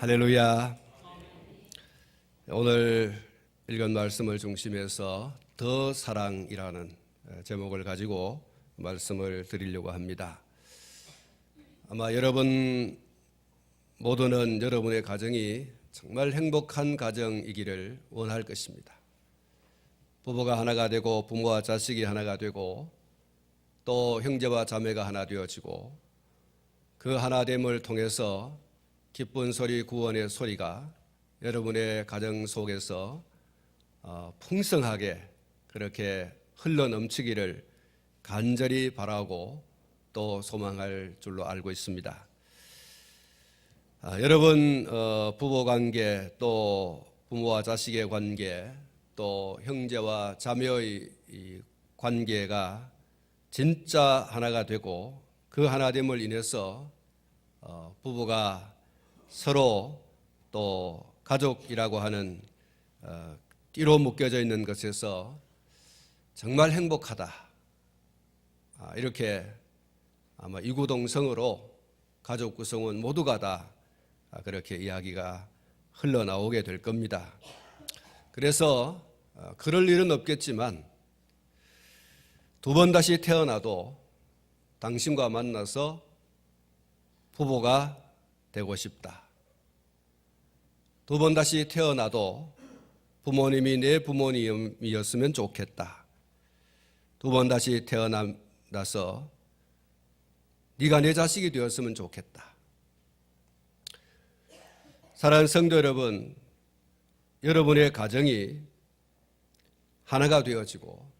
할렐루야. 오늘 읽은 말씀을 중심해서 더 사랑이라는 제목을 가지고 말씀을 드리려고 합니다. 아마 여러분 모두는 여러분의 가정이 정말 행복한 가정이기를 원할 것입니다. 부부가 하나가 되고 부모와 자식이 하나가 되고 또 형제와 자매가 하나 되어지고 그 하나됨을 통해서 기쁜 소리, 구원의 소리가 여러분의 가정 속에서 풍성하게 그렇게 흘러넘치기를 간절히 바라고 또 소망할 줄로 알고 있습니다. 여러분 부부관계, 또 부모와 자식의 관계, 또 형제와 자매의 이 관계가 진짜 하나가 되고 그 하나됨을 인해서 부부가 서로 또 가족이라고 하는 띠로 묶여져 있는 것에서 정말 행복하다, 이렇게 아마 이구동성으로 가족 구성원 모두가 다 그렇게 이야기가 흘러나오게 될 겁니다. 그래서 그럴 일은 없겠지만 두 번 다시 태어나도 당신과 만나서 부부가 되고 싶다. 두 번 다시 태어나도 부모님이 내 부모님이었으면 좋겠다. 두 번 다시 태어나서 네가 내 자식이 되었으면 좋겠다. 사랑하는 성도 여러분, 여러분의 가정이 하나가 되어지고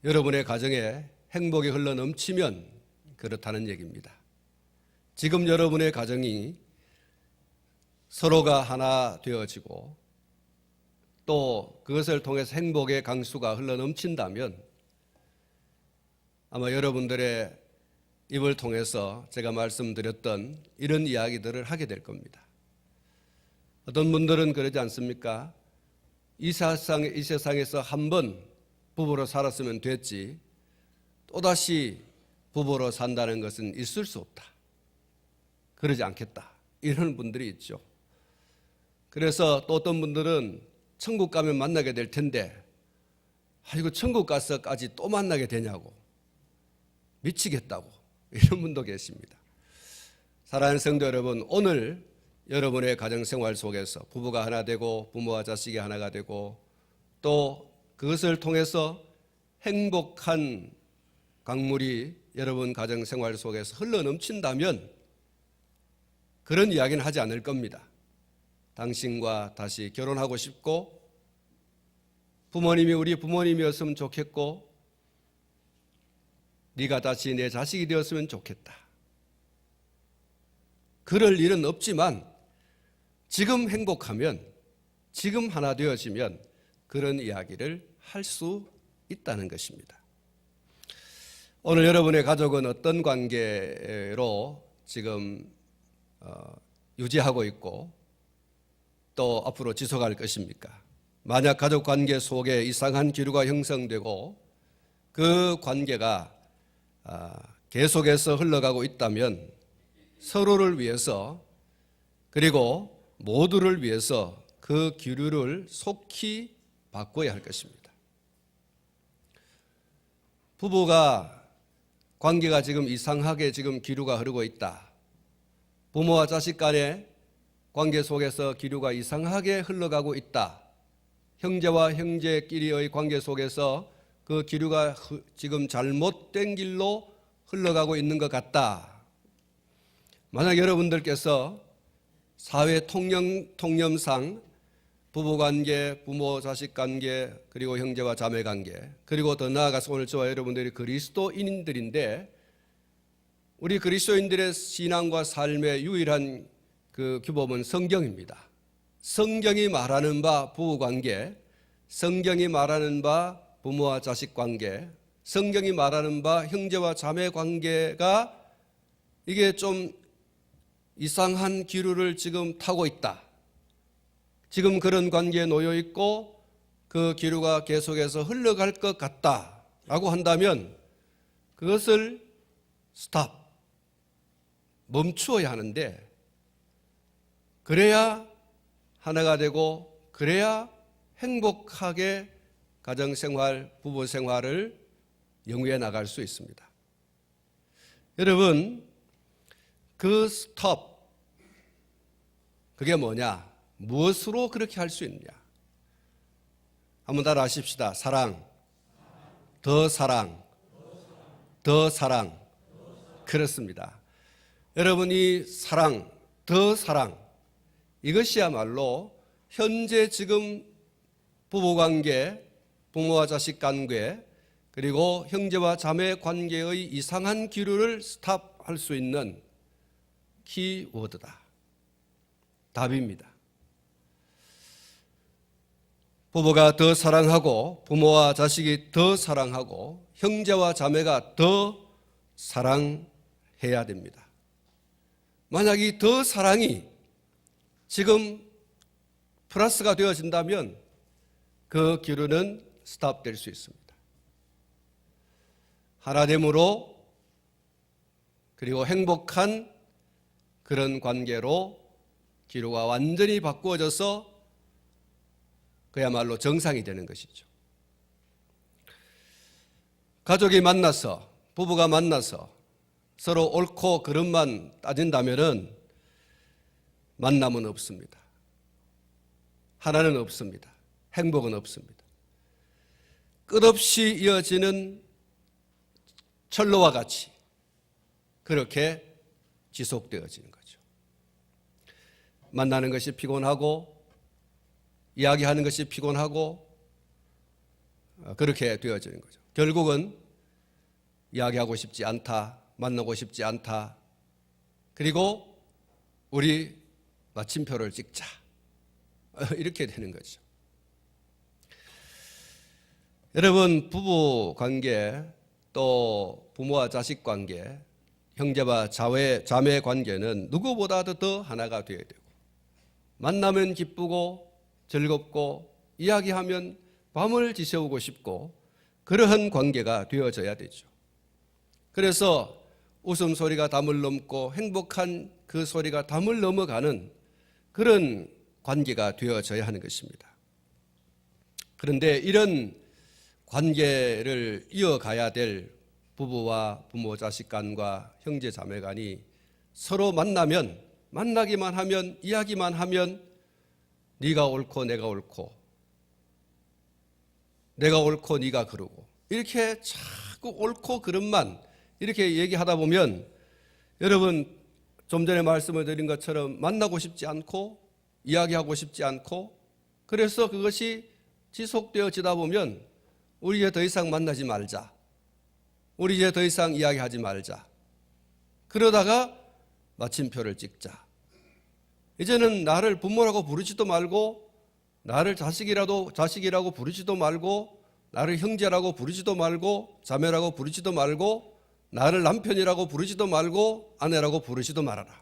여러분의 가정에 행복이 흘러넘치면 그렇다는 얘기입니다. 지금 여러분의 가정이 서로가 하나 되어지고 또 그것을 통해서 행복의 강수가 흘러넘친다면 아마 여러분들의 입을 통해서 제가 말씀드렸던 이런 이야기들을 하게 될 겁니다. 어떤 분들은 그러지 않습니까? 이 세상에서 한 번 부부로 살았으면 됐지 또다시 부부로 산다는 것은 있을 수 없다. 그러지 않겠다. 이런 분들이 있죠. 그래서 또 어떤 분들은 천국 가면 만나게 될 텐데 이거 천국 가서까지 또 만나게 되냐고 미치겠다고 이런 분도 계십니다. 사랑하는 성도 여러분, 오늘 여러분의 가정생활 속에서 부부가 하나 되고 부모와 자식이 하나가 되고 또 그것을 통해서 행복한 강물이 여러분 가정생활 속에서 흘러넘친다면 그런 이야기는 하지 않을 겁니다. 당신과 다시 결혼하고 싶고 부모님이 우리 부모님이었으면 좋겠고 네가 다시 내 자식이 되었으면 좋겠다. 그럴 일은 없지만 지금 행복하면, 지금 하나 되어지면 그런 이야기를 할 수 있다는 것입니다. 오늘 여러분의 가족은 어떤 관계로 지금 유지하고 있고 또 앞으로 지속할 것입니까? 만약 가족 관계 속에 이상한 기류가 형성되고 그 관계가 계속해서 흘러가고 있다면 서로를 위해서 그리고 모두를 위해서 그 기류를 속히 바꿔야 할 것입니다. 부부가 관계가 지금 이상하게 지금 기류가 흐르고 있다. 부모와 자식 간의 관계 속에서 기류가 이상하게 흘러가고 있다. 형제와 형제끼리의 관계 속에서 그 기류가 지금 잘못된 길로 흘러가고 있는 것 같다. 만약 여러분들께서 사회 통념상 부부관계, 부모 자식 관계, 그리고 형제와 자매 관계, 그리고 더 나아가서 오늘 저와 여러분들이 그리스도인들인데 우리 그리스도인들의 신앙과 삶의 유일한 그 규범은 성경입니다. 성경이 말하는 바 부부관계, 성경이 말하는 바 부모와 자식 관계, 성경이 말하는 바 형제와 자매 관계가 이게 좀 이상한 기류를 지금 타고 있다. 지금 그런 관계에 놓여 있고 그 기류가 계속해서 흘러갈 것 같다라고 한다면 그것을 스탑, 멈추어야 하는데 그래야 하나가 되고 그래야 행복하게 가정생활, 부부생활을 영위해 나갈 수 있습니다. 여러분, 그 스톱, 그게 뭐냐? 무엇으로 그렇게 할 수 있느냐? 한번 따라 하십시다. 사랑, 더 사랑, 더 사랑. 그렇습니다. 여러분이 사랑, 더 사랑, 이것이야말로 현재 지금 부부관계, 부모와 자식 관계, 그리고 형제와 자매 관계의 이상한 기류를 스탑할 수 있는 키워드다. 답입니다. 부부가 더 사랑하고 부모와 자식이 더 사랑하고 형제와 자매가 더 사랑해야 됩니다. 만약 이 더 사랑이 지금 플러스가 되어진다면 그 기류는 스탑될 수 있습니다. 하나됨으로 그리고 행복한 그런 관계로 기류가 완전히 바꾸어져서 그야말로 정상이 되는 것이죠. 가족이 만나서, 부부가 만나서 서로 옳고 그름만 따진다면은 만남은 없습니다. 하나는 없습니다. 행복은 없습니다. 끝없이 이어지는 철로와 같이 그렇게 지속되어지는 거죠. 만나는 것이 피곤하고 이야기하는 것이 피곤하고 그렇게 되어지는 거죠. 결국은 이야기하고 싶지 않다, 만나고 싶지 않다, 그리고 우리 마침표를 찍자, 이렇게 되는 거죠. 여러분, 부부 관계, 또 부모와 자식 관계, 형제와 자매 관계는 누구보다도 더 하나가 되어야 되고, 만나면 기쁘고 즐겁고 이야기하면 밤을 지새우고 싶고 그러한 관계가 되어져야 되죠. 그래서 웃음소리가 담을 넘고 행복한 그 소리가 담을 넘어가는 그런 관계가 되어져야 하는 것입니다. 그런데 이런 관계를 이어가야 될 부부와 부모 자식 간과 형제 자매 간이 서로 만나기만 하면, 이야기만 하면 네가 옳고 내가 옳고, 내가 옳고 네가 그르고, 이렇게 자꾸 옳고 그름만 이렇게 얘기하다 보면 여러분, 좀 전에 말씀을 드린 것처럼 만나고 싶지 않고 이야기하고 싶지 않고, 그래서 그것이 지속되어지다 보면 우리 이제 더 이상 만나지 말자, 우리 이제 더 이상 이야기하지 말자, 그러다가 마침표를 찍자. 이제는 나를 부모라고 부르지도 말고, 나를 자식이라고 부르지도 말고, 나를 형제라고 부르지도 말고, 자매라고 부르지도 말고, 나를 남편이라고 부르지도 말고, 아내라고 부르지도 말아라.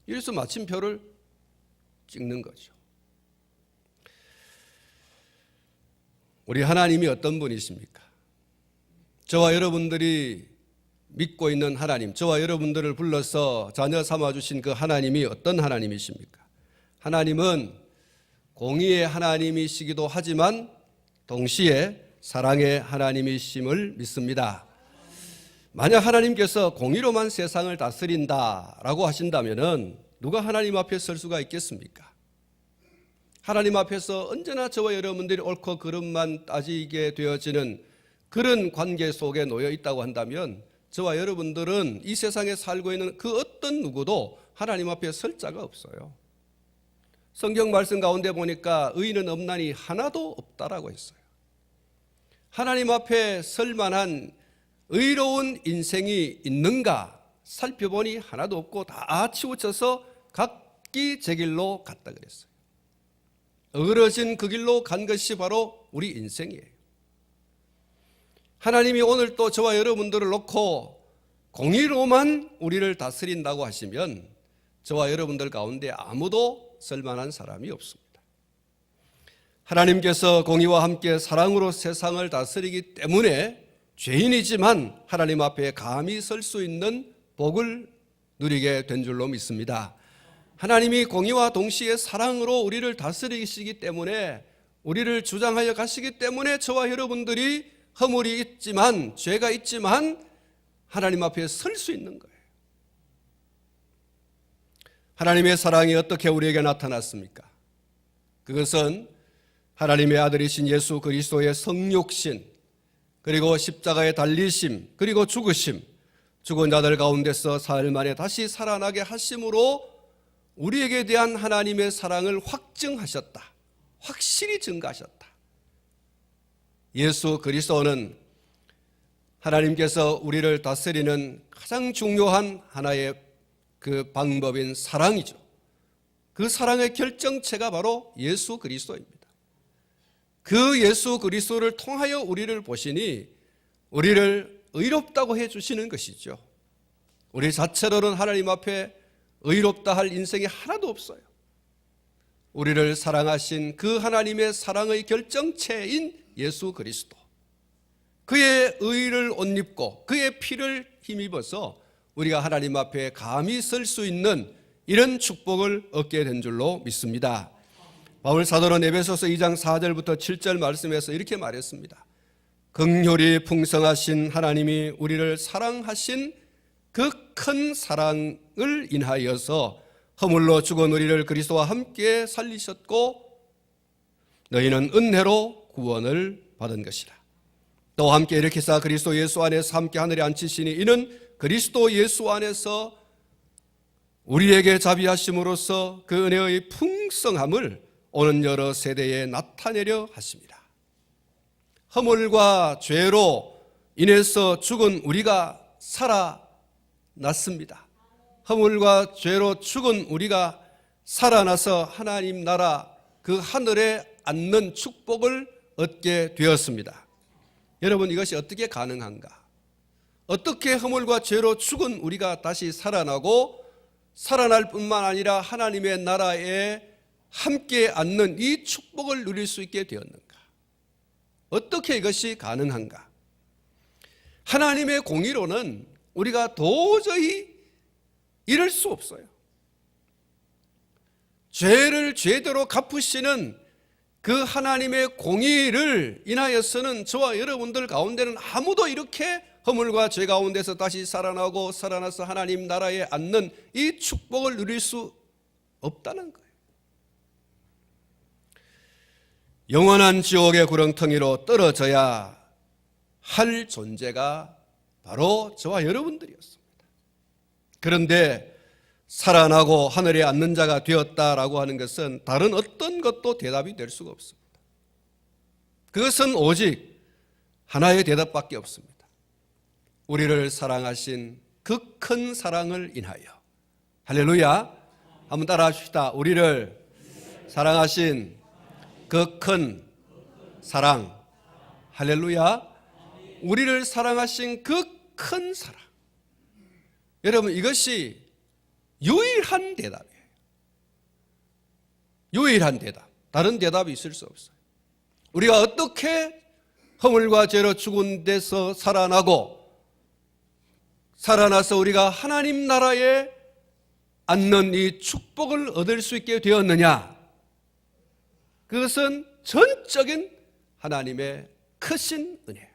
이래서 마침표를 찍는 거죠. 우리 하나님이 어떤 분이십니까? 저와 여러분들이 믿고 있는 하나님, 저와 여러분들을 불러서 자녀 삼아주신 그 하나님이 어떤 하나님이십니까? 하나님은 공의의 하나님이시기도 하지만 동시에 사랑의 하나님이심을 믿습니다. 만약 하나님께서 공의로만 세상을 다스린다라고 하신다면 누가 하나님 앞에 설 수가 있겠습니까? 하나님 앞에서 언제나 저와 여러분들이 옳고 그름만 따지게 되어지는 그런 관계 속에 놓여 있다고 한다면 저와 여러분들은 이 세상에 살고 있는 그 어떤 누구도 하나님 앞에 설 자가 없어요. 성경 말씀 가운데 보니까 의인은 없나니 하나도 없다라고 했어요. 하나님 앞에 설 만한 의로운 인생이 있는가 살펴보니 하나도 없고 다 치우쳐서 각기 제 길로 갔다 그랬어요. 어그러진 그 길로 간 것이 바로 우리 인생이에요. 하나님이 오늘 또 저와 여러분들을 놓고 공의로만 우리를 다스린다고 하시면 저와 여러분들 가운데 아무도 쓸만한 사람이 없습니다. 하나님께서 공의와 함께 사랑으로 세상을 다스리기 때문에 죄인이지만 하나님 앞에 감히 설 수 있는 복을 누리게 된 줄로 믿습니다. 하나님이 공의와 동시에 사랑으로 우리를 다스리시기 때문에, 우리를 주장하여 가시기 때문에 저와 여러분들이 허물이 있지만, 죄가 있지만 하나님 앞에 설 수 있는 거예요. 하나님의 사랑이 어떻게 우리에게 나타났습니까? 그것은 하나님의 아들이신 예수 그리스도의 성육신, 그리고 십자가의 달리심, 그리고 죽으심, 죽은 자들 가운데서 사흘 만에 다시 살아나게 하심으로 우리에게 대한 하나님의 사랑을 확증하셨다. 확실히 증가하셨다. 예수 그리스도는 하나님께서 우리를 다스리는 가장 중요한 하나의 그 방법인 사랑이죠. 그 사랑의 결정체가 바로 예수 그리스도입니다. 그 예수 그리스도를 통하여 우리를 보시니 우리를 의롭다고 해주시는 것이죠. 우리 자체로는 하나님 앞에 의롭다 할 인생이 하나도 없어요. 우리를 사랑하신 그 하나님의 사랑의 결정체인 예수 그리스도, 그의 의를 옷 입고 그의 피를 힘입어서 우리가 하나님 앞에 감히 설 수 있는 이런 축복을 얻게 된 줄로 믿습니다. 바울 사도는 에베소서 2장 4절부터 7절 말씀에서 이렇게 말했습니다. 긍휼이 풍성하신 하나님이 우리를 사랑하신 그 큰 사랑을 인하여서 허물로 죽은 우리를 그리스도와 함께 살리셨고 너희는 은혜로 구원을 받은 것이라. 또 함께 일으키사 그리스도 예수 안에서 함께 하늘에 앉히시니 이는 그리스도 예수 안에서 우리에게 자비하심으로써 그 은혜의 풍성함을 오는 여러 세대에 나타내려 하십니다. 허물과 죄로 인해서 죽은 우리가 살아났습니다. 허물과 죄로 죽은 우리가 살아나서 하나님 나라 그 하늘에 앉는 축복을 얻게 되었습니다. 여러분, 이것이 어떻게 가능한가? 어떻게 허물과 죄로 죽은 우리가 다시 살아나고 살아날 뿐만 아니라 하나님의 나라에 함께 앉는 이 축복을 누릴 수 있게 되었는가? 어떻게 이것이 가능한가? 하나님의 공의로는 우리가 도저히 이럴 수 없어요. 죄를 죄대로 갚으시는 그 하나님의 공의를 인하여서는 저와 여러분들 가운데는 아무도 이렇게 허물과 죄 가운데서 다시 살아나고 살아나서 하나님 나라에 앉는 이 축복을 누릴 수 없다는 거예요. 영원한 지옥의 구렁텅이로 떨어져야 할 존재가 바로 저와 여러분들이었습니다. 그런데 살아나고 하늘에 앉는 자가 되었다라고 하는 것은 다른 어떤 것도 대답이 될 수가 없습니다. 그것은 오직 하나의 대답밖에 없습니다. 우리를 사랑하신 그 큰 사랑을 인하여. 할렐루야. 한번 따라 합시다. 우리를 사랑하신 그 큰 사랑. 할렐루야. 우리를 사랑하신 그 큰 사랑. 여러분, 이것이 유일한 대답이에요. 유일한 대답. 다른 대답이 있을 수 없어요. 우리가 어떻게 허물과 죄로 죽은 데서 살아나고 살아나서 우리가 하나님 나라에 앉는 이 축복을 얻을 수 있게 되었느냐? 그것은 전적인 하나님의 크신 은혜.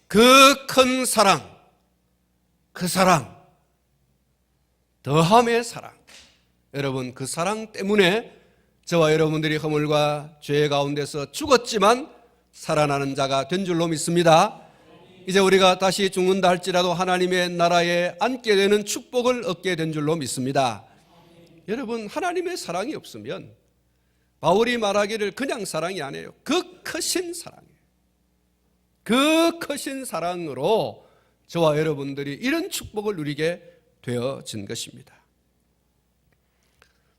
그 큰 사랑, 그 사랑, 더함의 사랑. 여러분, 그 사랑 때문에 저와 여러분들이 허물과 죄 가운데서 죽었지만 살아나는 자가 된 줄로 믿습니다. 이제 우리가 다시 죽는다 할지라도 하나님의 나라에 앉게 되는 축복을 얻게 된 줄로 믿습니다. 여러분, 하나님의 사랑이 없으면 바울이 말하기를 그냥 사랑이 아니에요. 그 크신 사랑이에요. 그 크신 사랑으로 저와 여러분들이 이런 축복을 누리게 되어진 것입니다.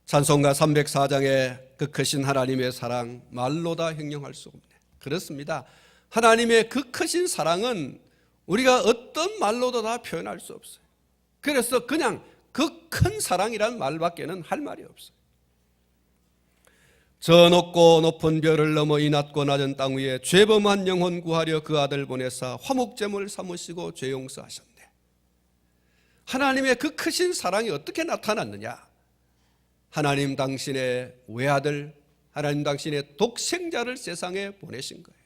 찬송가 304장의 그 크신 하나님의 사랑 말로 다 형용할 수 없네. 그렇습니다. 하나님의 그 크신 사랑은 우리가 어떤 말로도 다 표현할 수 없어요. 그래서 그냥 그 큰 사랑이란 말밖에는 할 말이 없어요. 저 높고 높은 별을 넘어 이 낮고 낮은 땅 위에 죄범한 영혼 구하려 그 아들 보내사 화목제물 삼으시고 죄 용서하셨네. 하나님의 그 크신 사랑이 어떻게 나타났느냐? 하나님 당신의 외아들, 하나님 당신의 독생자를 세상에 보내신 거예요.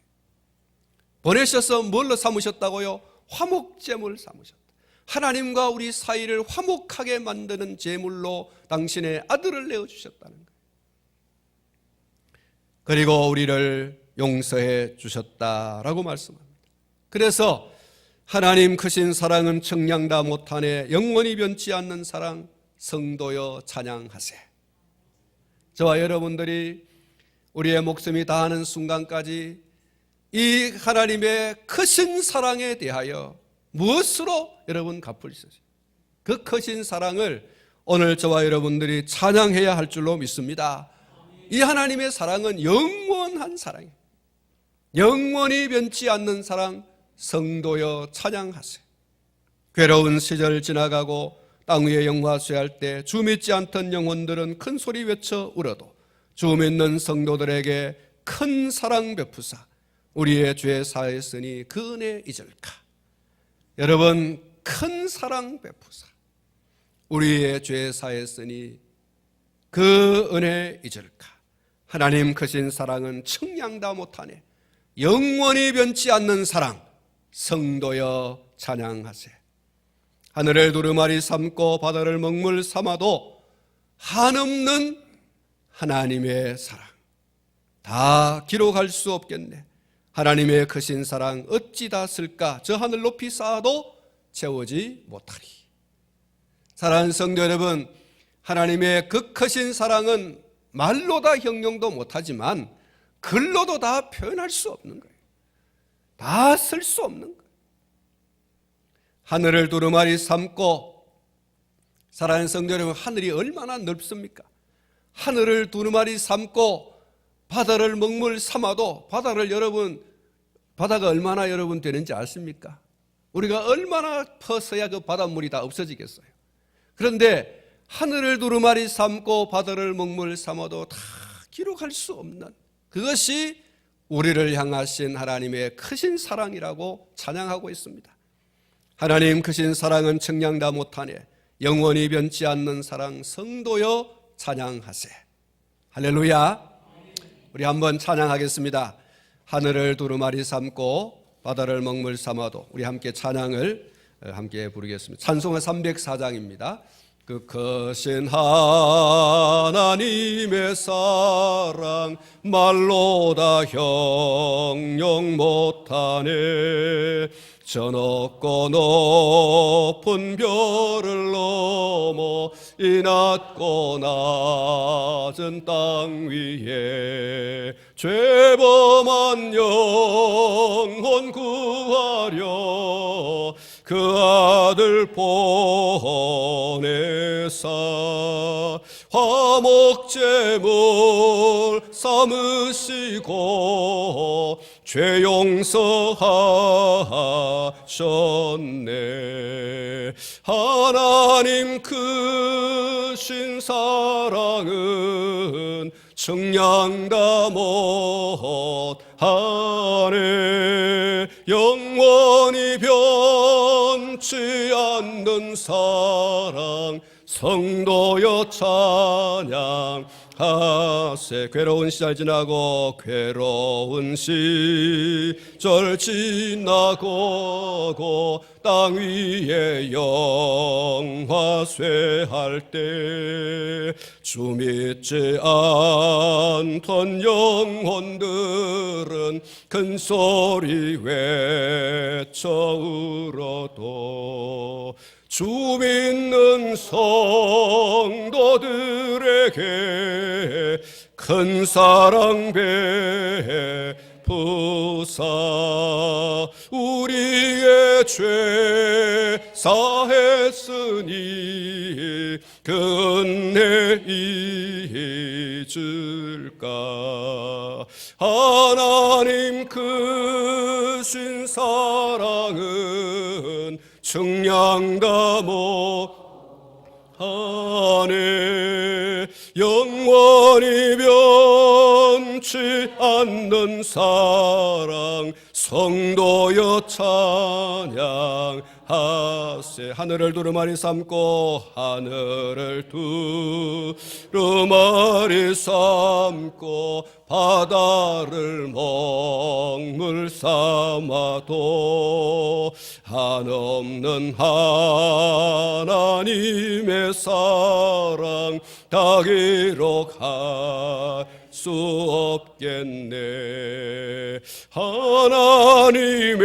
보내셔서 뭘로 삼으셨다고요? 화목제물 삼으셨다. 하나님과 우리 사이를 화목하게 만드는 제물로 당신의 아들을 내어주셨다는 거예요. 그리고 우리를 용서해 주셨다라고 말씀합니다. 그래서 하나님 크신 사랑은 청량다 못하네 영원히 변치 않는 사랑 성도여 찬양하세. 저와 여러분들이 우리의 목숨이 다하는 순간까지 이 하나님의 크신 사랑에 대하여 무엇으로 여러분 갚을 수 있어요? 그 크신 사랑을 오늘 저와 여러분들이 찬양해야 할 줄로 믿습니다. 이 하나님의 사랑은 영원한 사랑이에요. 영원히 변치 않는 사랑 성도여 찬양하세. 괴로운 시절 지나가고 땅 위에 영화 쇠할 때 주 믿지 않던 영혼들은 큰 소리 외쳐 울어도 주 믿는 성도들에게 큰 사랑 베푸사 우리의 죄 사했으니 그 은혜 잊을까. 여러분, 큰 사랑 베푸사 우리의 죄 사했으니 그 은혜 잊을까. 하나님 크신 사랑은 청량다 못하네 영원히 변치 않는 사랑 성도여 찬양하세. 하늘을 두루마리 삼고 바다를 먹물 삼아도 한없는 하나님의 사랑 다 기록할 수 없겠네. 하나님의 크신 사랑 어찌 다 쓸까. 저 하늘 높이 쌓아도 채우지 못하리. 사랑하는 성도 여러분, 하나님의 그 크신 사랑은 말로 다 형용도 못하지만 글로도 다 표현할 수 없는 거예요. 다 쓸 수 없는 거예요. 하늘을 두루마리 삼고, 사랑하는 성도 여러분, 하늘이 얼마나 넓습니까? 하늘을 두루마리 삼고 바다를 먹물 삼아도 바다가 얼마나 여러분 되는지 아십니까? 우리가 얼마나 퍼서야 그 바닷물이 다 없어지겠어요. 그런데 하늘을 두루마리 삼고 바다를 먹물 삼아도 다 기록할 수 없는 그것이 우리를 향하신 하나님의 크신 사랑이라고 찬양하고 있습니다. 하나님 크신 사랑은 청량다 못하네 영원히 변치 않는 사랑 성도여 찬양하세. 할렐루야. 우리 한번 찬양하겠습니다. 하늘을 두루마리 삼고 바다를 먹물 삼아도 우리 함께 찬양을 함께 부르겠습니다. 찬송가 304장입니다. 그 크신 하나님의 사랑 말로 다 형용 못하네. 저 높고 높은 별을 넘어 이 낮고 낮은 땅 위에 죄범한 영혼 구하려 그 아들 보내사 화목제물 삼으시고 죄 용서하셨네. 하나님 크신 사랑은 청량다 못하네 영원히 변치 않는 사랑 성도여 찬양하세. 괴로운 시절 지나고 괴로운 시절 지나고 땅 위에 영화쇠할 때 주 믿지 않던 영혼들은 큰 소리 외쳐 울어도 주 믿는 성도들에게 큰 사랑 베푸사 우리의 죄 사했으니 그 은혜 잊을까. 하나님 크신 사랑은 청량다 못하네 영원히 변치 않는 사랑 성도여 찬양하세. 하늘을 두루마리 삼고 하늘을 두루마리 삼고 바다를 먹물 삼아도 한없는 하나님의 사랑 다 기록할 수 없겠네. 하나님의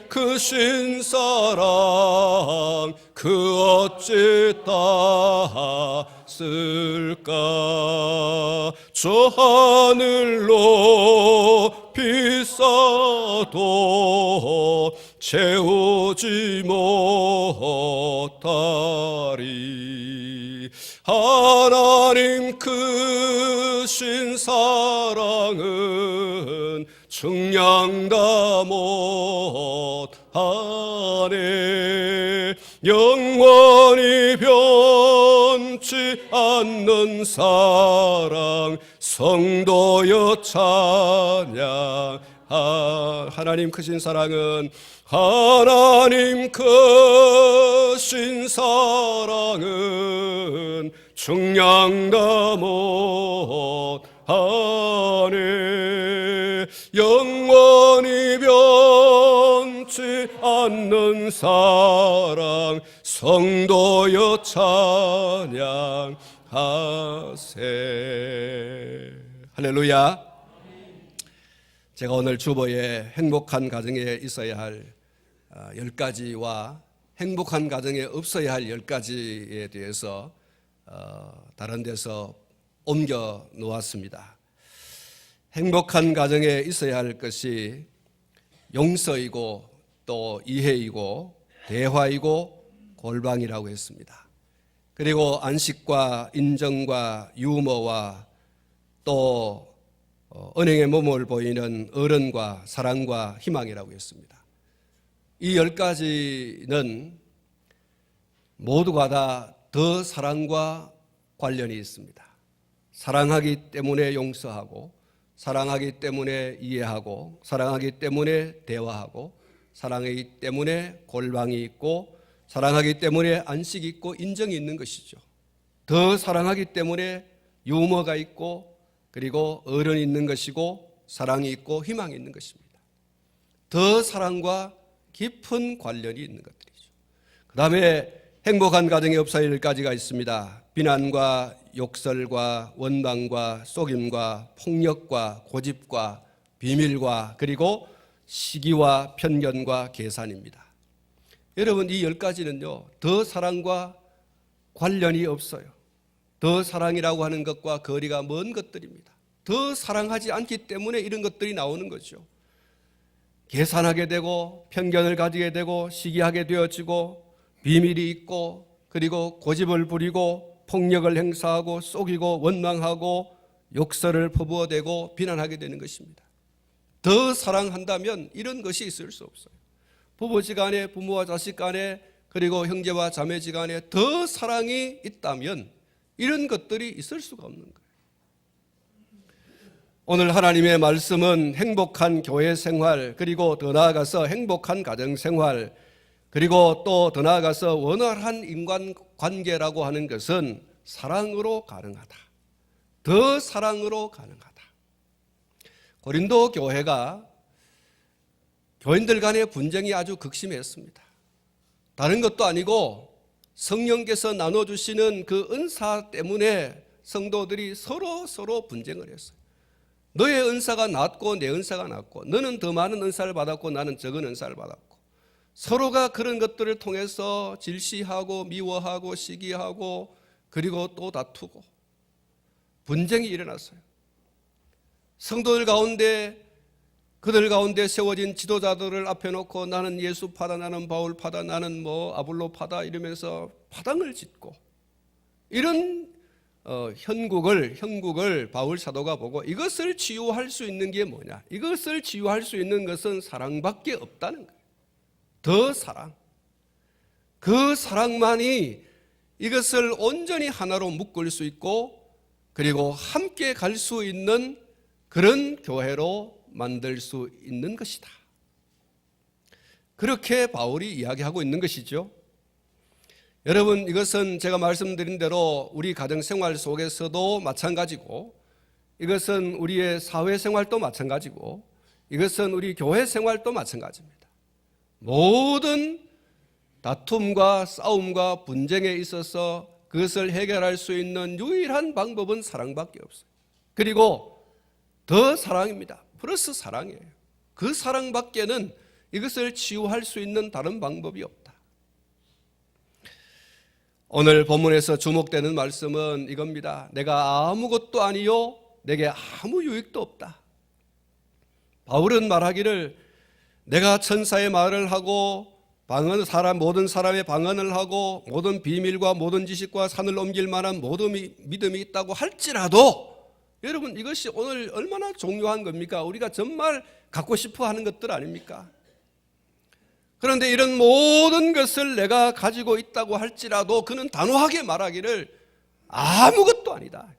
크신 사랑 그 어찌 땄을까. 저 하늘 높이 쌓아도 채우지 못하리. 하나님 크신 사랑은 측량다 못하네. 영원히 변치 않는 사랑 성도여 찬양. 하나님 크신 사랑은 하나님 크신 사랑은 측량다 못하네. 영원히 변치 않는 사랑 성도여 찬양하세. 할렐루야. 제가 오늘 주보에 행복한 가정에 있어야 할 10가지와 행복한 가정에 없어야 할 10가지에 대해서 다른 데서 옮겨 놓았습니다. 행복한 가정에 있어야 할 것이 용서이고 또 이해이고 대화이고 골방이라고 했습니다. 그리고 안식과 인정과 유머와 또 은행의 몸을 보이는 어른과 사랑과 희망이라고 했습니다. 이 10가지는 모두가 다 더 사랑과 관련이 있습니다. 사랑하기 때문에 용서하고, 사랑하기 때문에 이해하고, 사랑하기 때문에 대화하고, 사랑하기 때문에 골방이 있고, 사랑하기 때문에 안식이 있고 인정이 있는 것이죠. 더 사랑하기 때문에 유머가 있고, 그리고 어른이 있는 것이고, 사랑이 있고 희망이 있는 것입니다. 더 사랑과 깊은 관련이 있는 것들이죠. 그 다음에 행복한 가정에 없어야 할 10가지가 있습니다. 비난과 욕설과 원망과 속임과 폭력과 고집과 비밀과 그리고 시기와 편견과 계산입니다. 여러분, 이 10가지는요 더 사랑과 관련이 없어요. 더 사랑이라고 하는 것과 거리가 먼 것들입니다. 더 사랑하지 않기 때문에 이런 것들이 나오는 거죠. 계산하게 되고 편견을 가지게 되고 시기하게 되어지고 비밀이 있고 그리고 고집을 부리고 폭력을 행사하고 속이고 원망하고 욕설을 퍼부어대고 비난하게 되는 것입니다. 더 사랑한다면 이런 것이 있을 수 없어요. 부부지간에 부모와 자식간에 그리고 형제와 자매지간에 더 사랑이 있다면 이런 것들이 있을 수가 없는 거예요. 오늘 하나님의 말씀은 행복한 교회 생활 그리고 더 나아가서 행복한 가정 생활 그리고 또 더 나아가서 원활한 인간관계라고 하는 것은 사랑으로 가능하다. 더 사랑으로 가능하다. 고린도 교회가 교인들 간의 분쟁이 아주 극심했습니다. 다른 것도 아니고 성령께서 나눠주시는 그 은사 때문에 성도들이 서로 분쟁을 했어요. 너의 은사가 낫고 내 은사가 낫고 너는 더 많은 은사를 받았고 나는 적은 은사를 받았고 서로가 그런 것들을 통해서 질시하고 미워하고 시기하고 그리고 또 다투고 분쟁이 일어났어요. 성도들 가운데 그들 가운데 세워진 지도자들을 앞에 놓고 나는 예수파다 나는 바울파다 나는 아볼로파다 이러면서 파당을 짓고 이런 형국을 바울 사도가 보고 이것을 치유할 수 있는 게 뭐냐? 이것을 치유할 수 있는 것은 사랑밖에 없다는 거예요. 더 사랑. 그 사랑만이 이것을 온전히 하나로 묶을 수 있고 그리고 함께 갈 수 있는 그런 교회로 만들 수 있는 것이다. 그렇게 바울이 이야기하고 있는 것이죠. 여러분, 이것은 제가 말씀드린 대로 우리 가정생활 속에서도 마찬가지고, 이것은 우리의 사회생활도 마찬가지고, 이것은 우리 교회생활도 마찬가지입니다. 모든 다툼과 싸움과 분쟁에 있어서 그것을 해결할 수 있는 유일한 방법은 사랑밖에 없어요. 그리고 더 사랑입니다. 플러스 사랑이에요. 그 사랑밖에는 이것을 치유할 수 있는 다른 방법이 없다. 오늘 본문에서 주목되는 말씀은 이겁니다. 내가 아무것도 아니요 내게 아무 유익도 없다. 바울은 말하기를 내가 천사의 말을 하고 모든 사람의 방언을 하고 모든 비밀과 모든 지식과 산을 옮길 만한 모든 믿음이 있다고 할지라도, 여러분, 이것이 오늘 얼마나 중요한 겁니까? 우리가 정말 갖고 싶어 하는 것들 아닙니까? 그런데 이런 모든 것을 내가 가지고 있다고 할지라도 그는 단호하게 말하기를 아무것도 아니다.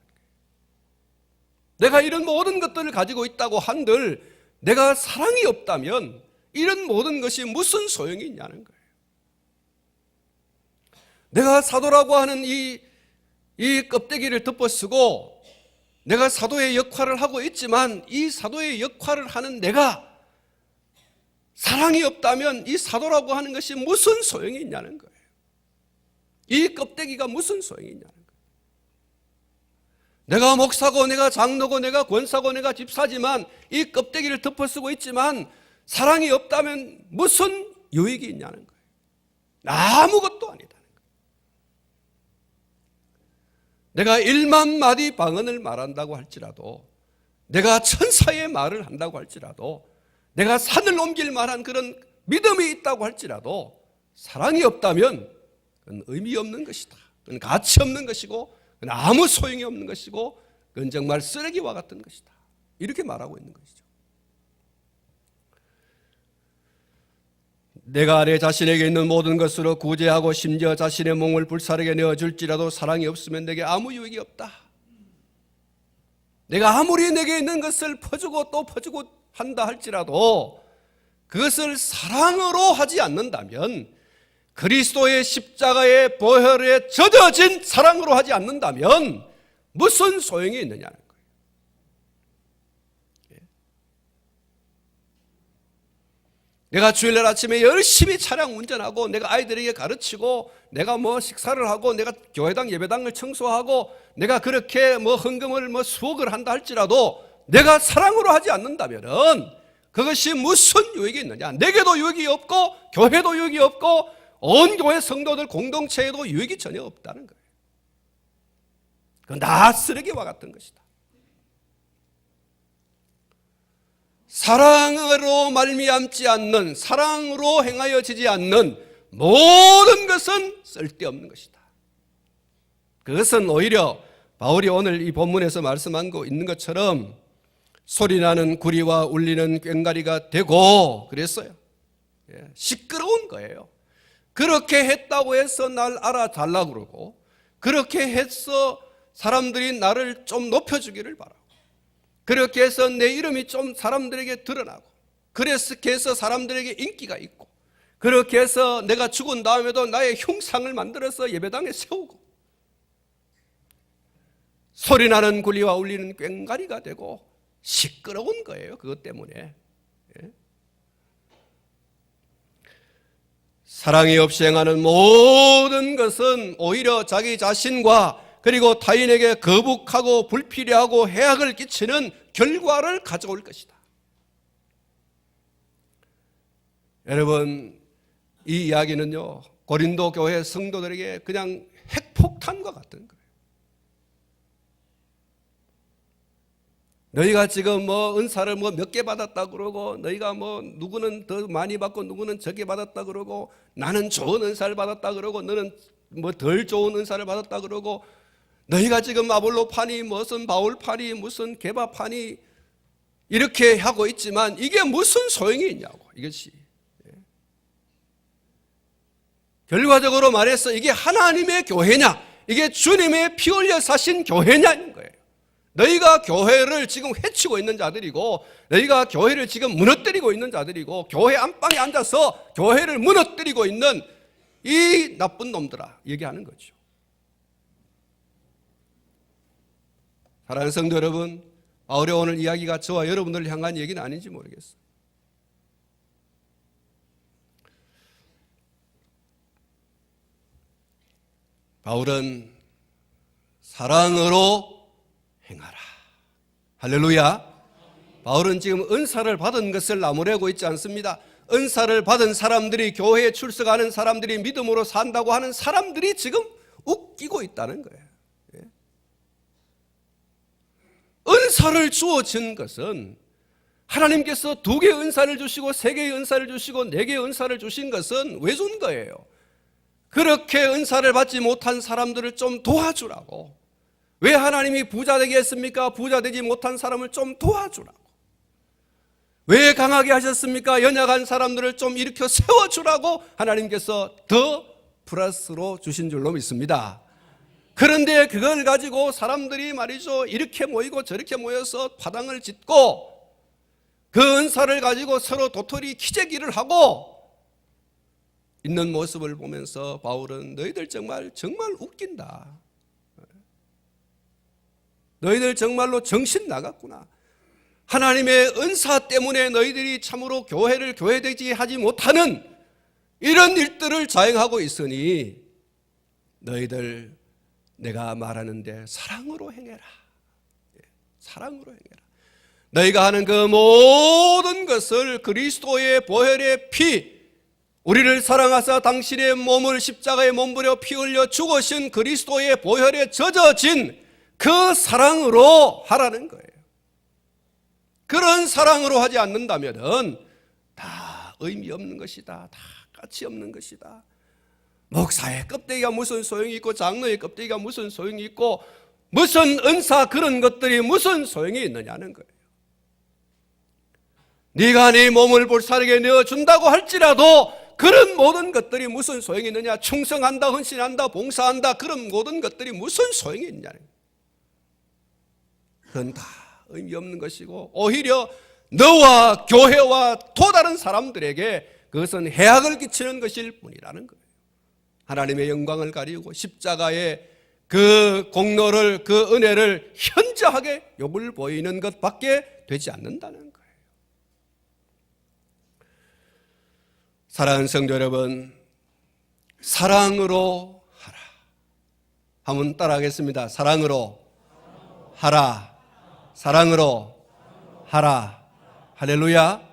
내가 이런 모든 것들을 가지고 있다고 한들 내가 사랑이 없다면 이런 모든 것이 무슨 소용이 있냐는 거예요. 내가 사도라고 하는 이 껍데기를 덮어쓰고 내가 사도의 역할을 하고 있지만 이 사도의 역할을 하는 내가 사랑이 없다면 이 사도라고 하는 것이 무슨 소용이 있냐는 거예요. 이 껍데기가 무슨 소용이 있냐는 거예요. 내가 목사고 내가 장로고 내가 권사고 내가 집사지만 이 껍데기를 덮어쓰고 있지만 사랑이 없다면 무슨 유익이 있냐는 거예요. 아무것도 아니다는 거예요. 내가 1만 마디 방언을 말한다고 할지라도, 내가 천사의 말을 한다고 할지라도, 내가 산을 옮길 만한 그런 믿음이 있다고 할지라도 사랑이 없다면 그건 의미 없는 것이다. 그건 가치 없는 것이고 그건 아무 소용이 없는 것이고 그건 정말 쓰레기와 같은 것이다. 이렇게 말하고 있는 것이죠. 내가 내 자신에게 있는 모든 것으로 구제하고 심지어 자신의 몸을 불사르게 내어줄지라도 사랑이 없으면 내게 아무 유익이 없다. 내가 아무리 내게 있는 것을 퍼주고 또 퍼주고 한다 할지라도 그것을 사랑으로 하지 않는다면, 그리스도의 십자가의 보혈에 젖어진 사랑으로 하지 않는다면 무슨 소용이 있느냐는 거예요. 내가 주일날 아침에 열심히 차량 운전하고 내가 아이들에게 가르치고 내가 식사를 하고 내가 교회당 예배당을 청소하고 내가 그렇게 헌금을 수억을 한다 할지라도 내가 사랑으로 하지 않는다면은 그것이 무슨 유익이 있느냐? 내게도 유익이 없고 교회도 유익이 없고 온 교회 성도들 공동체에도 유익이 전혀 없다는 거예요. 그건 다 쓰레기와 같은 것이다. 사랑으로 말미암지 않는, 사랑으로 행하여지지 않는 모든 것은 쓸데없는 것이다. 그것은 오히려 바울이 오늘 이 본문에서 말씀하고 있는 것처럼 소리나는 구리와 울리는 꽹과리가 되고 그랬어요. 시끄러운 거예요. 그렇게 했다고 해서 날 알아달라고 그러고, 그렇게 해서 사람들이 나를 좀 높여주기를 바라고, 그렇게 해서 내 이름이 좀 사람들에게 드러나고, 그렇게 해서 사람들에게 인기가 있고, 그렇게 해서 내가 죽은 다음에도 나의 흉상을 만들어서 예배당에 세우고, 소리나는 구리와 울리는 꽹과리가 되고 시끄러운 거예요. 그것 때문에. 사랑이 없이 행하는 모든 것은 오히려 자기 자신과 그리고 타인에게 거북하고 불필요하고 해악을 끼치는 결과를 가져올 것이다. 여러분, 이 이야기는요, 고린도 교회 성도들에게 그냥 핵폭탄과 같은 거예요. 너희가 지금 은사를 몇 개 받았다 그러고, 너희가 누구는 더 많이 받고 누구는 적게 받았다 그러고, 나는 좋은 은사를 받았다 그러고 너는 덜 좋은 은사를 받았다 그러고, 너희가 지금 아볼로파니 무슨 바울파니 무슨 게바파니 이렇게 하고 있지만 이게 무슨 소용이 있냐고. 이것이 결과적으로 말해서 이게 하나님의 교회냐, 이게 주님의 피 흘려 사신 교회냐는 거예요. 너희가 교회를 지금 해치고 있는 자들이고, 너희가 교회를 지금 무너뜨리고 있는 자들이고, 교회 안방에 앉아서 교회를 무너뜨리고 있는 이 나쁜 놈들아, 얘기하는 거죠. 사랑하는 성도 여러분, 바울의 오늘 이야기가 저와 여러분들을 향한 얘기는 아닌지 모르겠어요. 바울은 사랑으로 행하라. 할렐루야. 바울은 지금 은사를 받은 것을 나무래고 있지 않습니다. 은사를 받은 사람들이, 교회에 출석하는 사람들이, 믿음으로 산다고 하는 사람들이 지금 웃기고 있다는 거예요. 은사를 주어진 것은, 하나님께서 2개의 은사를 주시고 3개의 은사를 주시고 4개의 은사를 주신 것은 왜 준 거예요? 그렇게 은사를 받지 못한 사람들을 좀 도와주라고. 왜 하나님이 부자 되게 했습니까? 부자 되지 못한 사람을 좀 도와주라고. 왜 강하게 하셨습니까? 연약한 사람들을 좀 일으켜 세워주라고 하나님께서 더 플러스로 주신 줄로 믿습니다. 그런데 그걸 가지고 사람들이 말이죠, 이렇게 모이고 저렇게 모여서 파당을 짓고 그 은사를 가지고 서로 도토리 키재기를 하고 있는 모습을 보면서 바울은 너희들 정말 웃긴다. 너희들 정말로 정신 나갔구나. 하나님의 은사 때문에 너희들이 참으로 교회를 교회되지 하지 못하는 이런 일들을 자행하고 있으니 너희들 내가 말하는데 사랑으로 행해라. 사랑으로 행해라. 너희가 하는 그 모든 것을 그리스도의 보혈의 피, 우리를 사랑하사 당신의 몸을 십자가에 몸부려 피 흘려 죽으신 그리스도의 보혈에 젖어진 그 사랑으로 하라는 거예요. 그런 사랑으로 하지 않는다면 다 의미 없는 것이다. 다 가치 없는 것이다. 목사의 껍데기가 무슨 소용이 있고 장로의 껍데기가 무슨 소용이 있고 무슨 은사 그런 것들이 무슨 소용이 있느냐는 거예요. 네가 네 몸을 불사르게 내어준다고 할지라도 그런 모든 것들이 무슨 소용이 있느냐. 충성한다, 헌신한다, 봉사한다, 그런 모든 것들이 무슨 소용이 있냐는 거예요. 그건 다 의미 없는 것이고 오히려 너와 교회와 또 다른 사람들에게 그것은 해악을 끼치는 것일 뿐이라는 거예요. 하나님의 영광을 가리우고 십자가의 그 공로를, 그 은혜를 현저하게 욕을 보이는 것밖에 되지 않는다는 거예요. 사랑하는 성도 여러분, 사랑으로 하라. 한번 따라하겠습니다. 사랑으로 하라. 사랑으로 하라. 할렐루야.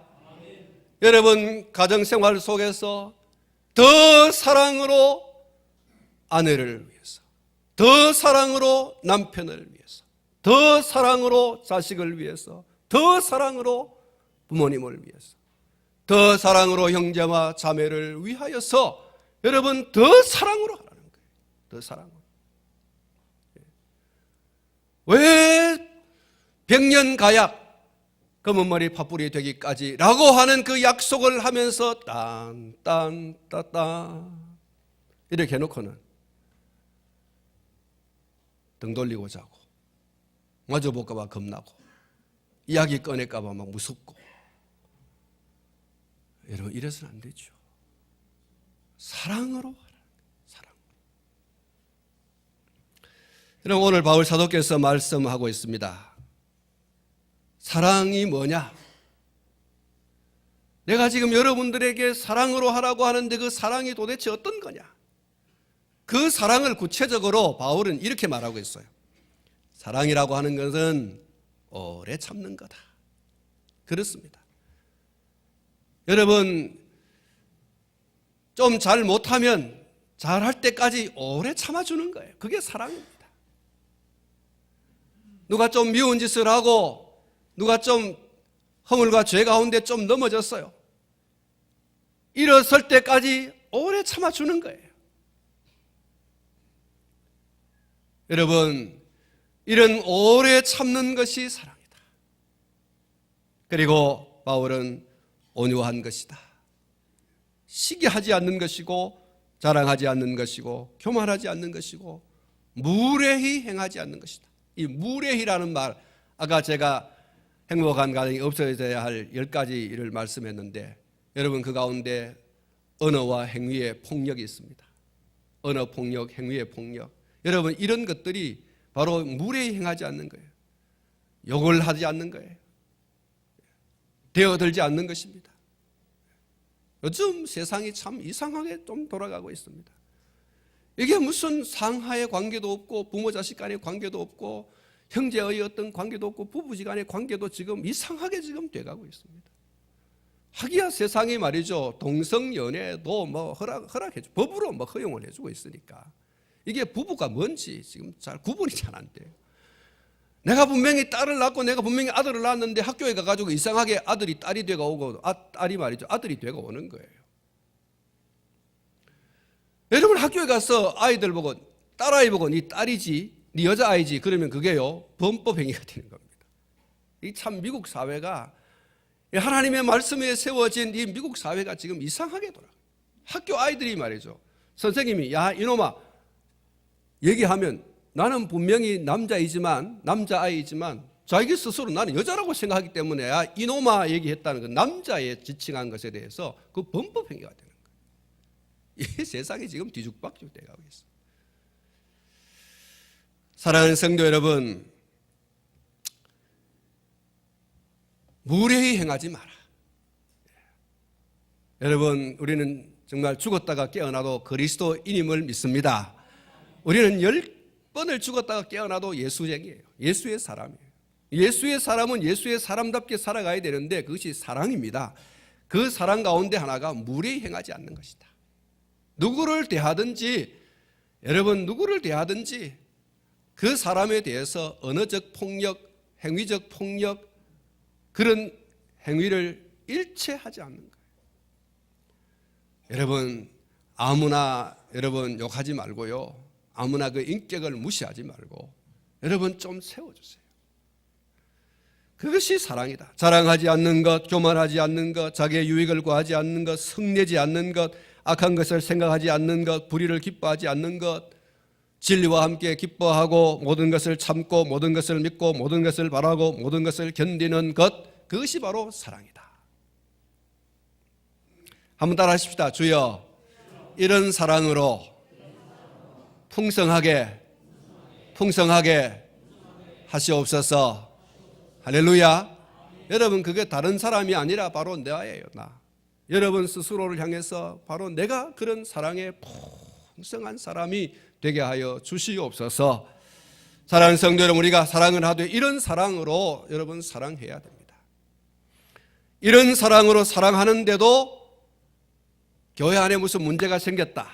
여러분, 가정생활 속에서 더 사랑으로 아내를 위해서, 더 사랑으로 남편을 위해서, 더 사랑으로 자식을 위해서, 더 사랑으로 부모님을 위해서, 더 사랑으로 형제와 자매를 위하여서 여러분 더 사랑으로 하라는 거예요. 더 사랑으로. 왜 백년 가약, 검은 머리 파뿌리 되기까지 라고 하는 그 약속을 하면서 딴딴따따 이렇게 해놓고는 등 돌리고 자고 마주볼까 봐 겁나고 이야기 꺼낼까 봐 막 무섭고. 여러분, 이래서는 안 되죠. 사랑으로 하라. 사랑. 여러분, 오늘 바울 사도께서 말씀하고 있습니다. 사랑이 뭐냐? 내가 지금 여러분들에게 사랑으로 하라고 하는데 그 사랑이 도대체 어떤 거냐? 그 사랑을 구체적으로 바울은 이렇게 말하고 있어요. 사랑이라고 하는 것은 오래 참는 거다. 그렇습니다. 여러분, 좀 잘 못하면 잘할 때까지 오래 참아주는 거예요. 그게 사랑입니다. 누가 좀 미운 짓을 하고 누가 좀 허물과 죄 가운데 좀 넘어졌어요. 일어설 때까지 오래 참아주는 거예요. 여러분, 이런 오래 참는 것이 사랑이다. 그리고 바울은 온유한 것이다. 시기하지 않는 것이고 자랑하지 않는 것이고 교만하지 않는 것이고 무례히 행하지 않는 것이다. 이 무례히라는 말, 아까 제가 행복한 가정이 없어져야 할 10가지를 말씀했는데 여러분 그 가운데 언어와 행위의 폭력이 있습니다. 언어 폭력, 행위의 폭력. 여러분 이런 것들이 바로 무례히 행하지 않는 거예요. 욕을 하지 않는 거예요. 되어들지 않는 것입니다. 요즘 세상이 참 이상하게 좀 돌아가고 있습니다. 이게 무슨 상하의 관계도 없고 부모 자식 간의 관계도 없고 형제의 어떤 관계도 없고 부부지간의 관계도 지금 이상하게 지금 돼가고 있습니다. 하기야 세상이 말이죠. 동성연애도 뭐 허락해주고 법으로 뭐 허용을 해주고 있으니까 이게 부부가 뭔지 지금 잘 구분이 잘 안 돼요. 내가 분명히 딸을 낳고 내가 분명히 아들을 낳았는데 학교에 가가지고 이상하게 아들이 딸이 되가 오고 딸이 말이죠. 아들이 되가 오는 거예요. 여러분 학교에 가서 아이들 보고 딸아이 보고 네 딸이지 네 여자아이지 그러면 그게요 범법 행위가 되는 겁니다. 이 참 미국 사회가 하나님의 말씀에 세워진 이 미국 사회가 지금 이상하게 돌아가요. 학교 아이들이 말이죠. 선생님이 야 이놈아 얘기하면 나는 분명히 남자아이지만 자기 스스로 나는 여자라고 생각하기 때문에 야 이놈아 얘기했다는 그 남자의 지칭한 것에 대해서 그 범법 행위가 되는 거예요. 이 세상이 지금 뒤죽박죽 돼가고 있어요. 사랑하는 성도 여러분, 무례히 행하지 마라. 여러분 우리는 정말 죽었다가 깨어나도 그리스도인임을 믿습니다. 우리는 10번을 죽었다가 깨어나도 예수쟁이에요. 예수의 사람이에요. 예수의 사람은 예수의 사람답게 살아가야 되는데 그것이 사랑입니다. 그 사랑 가운데 하나가 무례히 행하지 않는 것이다. 누구를 대하든지 여러분 누구를 대하든지 그 사람에 대해서 언어적 폭력, 행위적 폭력 그런 행위를 일체하지 않는 거예요. 여러분 아무나 여러분 욕하지 말고요. 아무나 그 인격을 무시하지 말고 여러분 좀 세워주세요. 그것이 사랑이다. 자랑하지 않는 것, 교만하지 않는 것, 자기의 유익을 구하지 않는 것, 성내지 않는 것, 악한 것을 생각하지 않는 것, 불의를 기뻐하지 않는 것, 진리와 함께 기뻐하고 모든 것을 참고 모든 것을 믿고 모든 것을 바라고 모든 것을 견디는 것, 그것이 바로 사랑이다. 한번 따라 하십시다. 주여 이런 사랑으로 풍성하게 하시옵소서. 할렐루야. 여러분 그게 다른 사람이 아니라 바로 나예요. 나. 여러분 스스로를 향해서 바로 내가 그런 사랑의 풍성한 사람이 되게 하여 주시옵소서. 사랑하는 성도 여러분, 우리가 사랑을 하되 이런 사랑으로 여러분 사랑해야 됩니다. 이런 사랑으로 사랑하는데도 교회 안에 무슨 문제가 생겼다,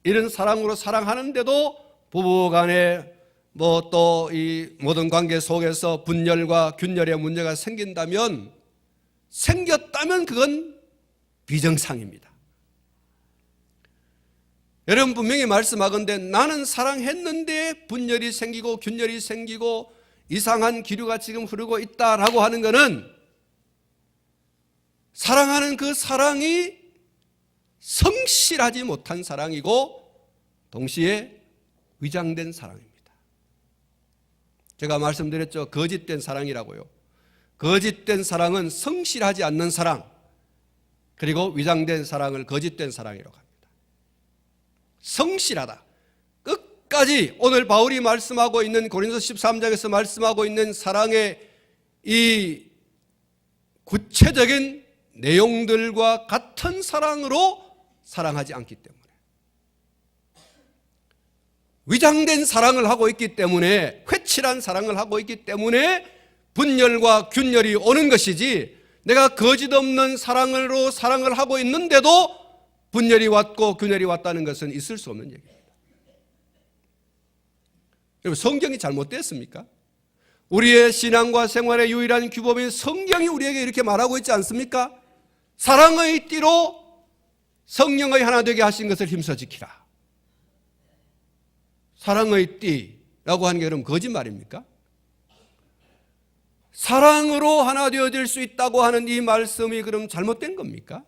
이런 사랑으로 사랑하는데도 부부간에 뭐 또 이 모든 관계 속에서 분열과 균열의 문제가 생긴다면, 생겼다면 그건 비정상입니다. 여러분 분명히 말씀하건대 나는 사랑했는데 분열이 생기고 균열이 생기고 이상한 기류가 지금 흐르고 있다라고 하는 것은 사랑하는 그 사랑이 성실하지 못한 사랑이고 동시에 위장된 사랑입니다. 제가 말씀드렸죠. 거짓된 사랑이라고요. 거짓된 사랑은 성실하지 않는 사랑, 그리고 위장된 사랑을 거짓된 사랑이라고 합니다. 성실하다, 끝까지 오늘 바울이 말씀하고 있는 고린도 13장에서 말씀하고 있는 사랑의 이 구체적인 내용들과 같은 사랑으로 사랑하지 않기 때문에, 위장된 사랑을 하고 있기 때문에, 회칠한 사랑을 하고 있기 때문에 분열과 균열이 오는 것이지, 내가 거짓 없는 사랑으로 사랑을 하고 있는데도 분열이 왔고 균열이 왔다는 것은 있을 수 없는 얘기입니다. 여러분 성경이 잘못됐습니까? 우리의 신앙과 생활의 유일한 규범인 성경이 우리에게 이렇게 말하고 있지 않습니까? 사랑의 띠로 성령의 하나 되게 하신 것을 힘써 지키라. 사랑의 띠라고 하는 게 그럼 거짓말입니까? 사랑으로 하나 되어질 수 있다고 하는 이 말씀이 그럼 잘못된 겁니까?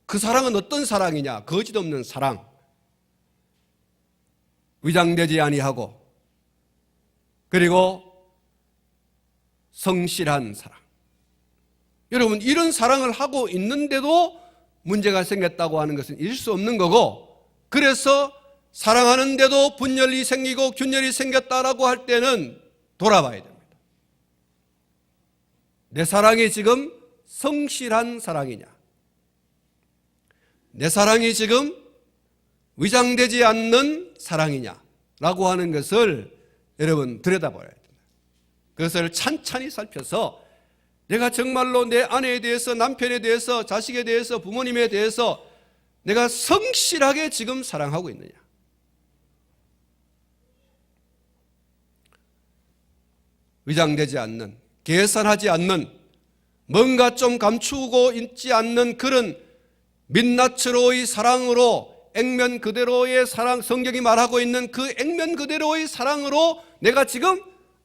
그 사랑은 어떤 사랑이냐? 거짓 없는 사랑, 위장되지 아니하고 그리고 성실한 사랑. 여러분, 이런 사랑을 하고 있는데도 문제가 생겼다고 하는 것은 있을 수 없는 거고, 그래서 사랑하는데도 분열이 생기고 균열이 생겼다라고 할 때는 돌아봐야 됩니다. 내 사랑이 지금 성실한 사랑이냐, 내 사랑이 지금 위장되지 않는 사랑이냐라고 하는 것을 여러분 들여다봐야 됩니다. 그것을 찬찬히 살펴서 내가 정말로 내 아내에 대해서, 남편에 대해서, 자식에 대해서, 부모님에 대해서 내가 성실하게 지금 사랑하고 있느냐. 위장되지 않는, 계산하지 않는, 뭔가 좀 감추고 있지 않는 그런 민낯으로의 사랑으로, 액면 그대로의 사랑, 성경이 말하고 있는 그 액면 그대로의 사랑으로 내가 지금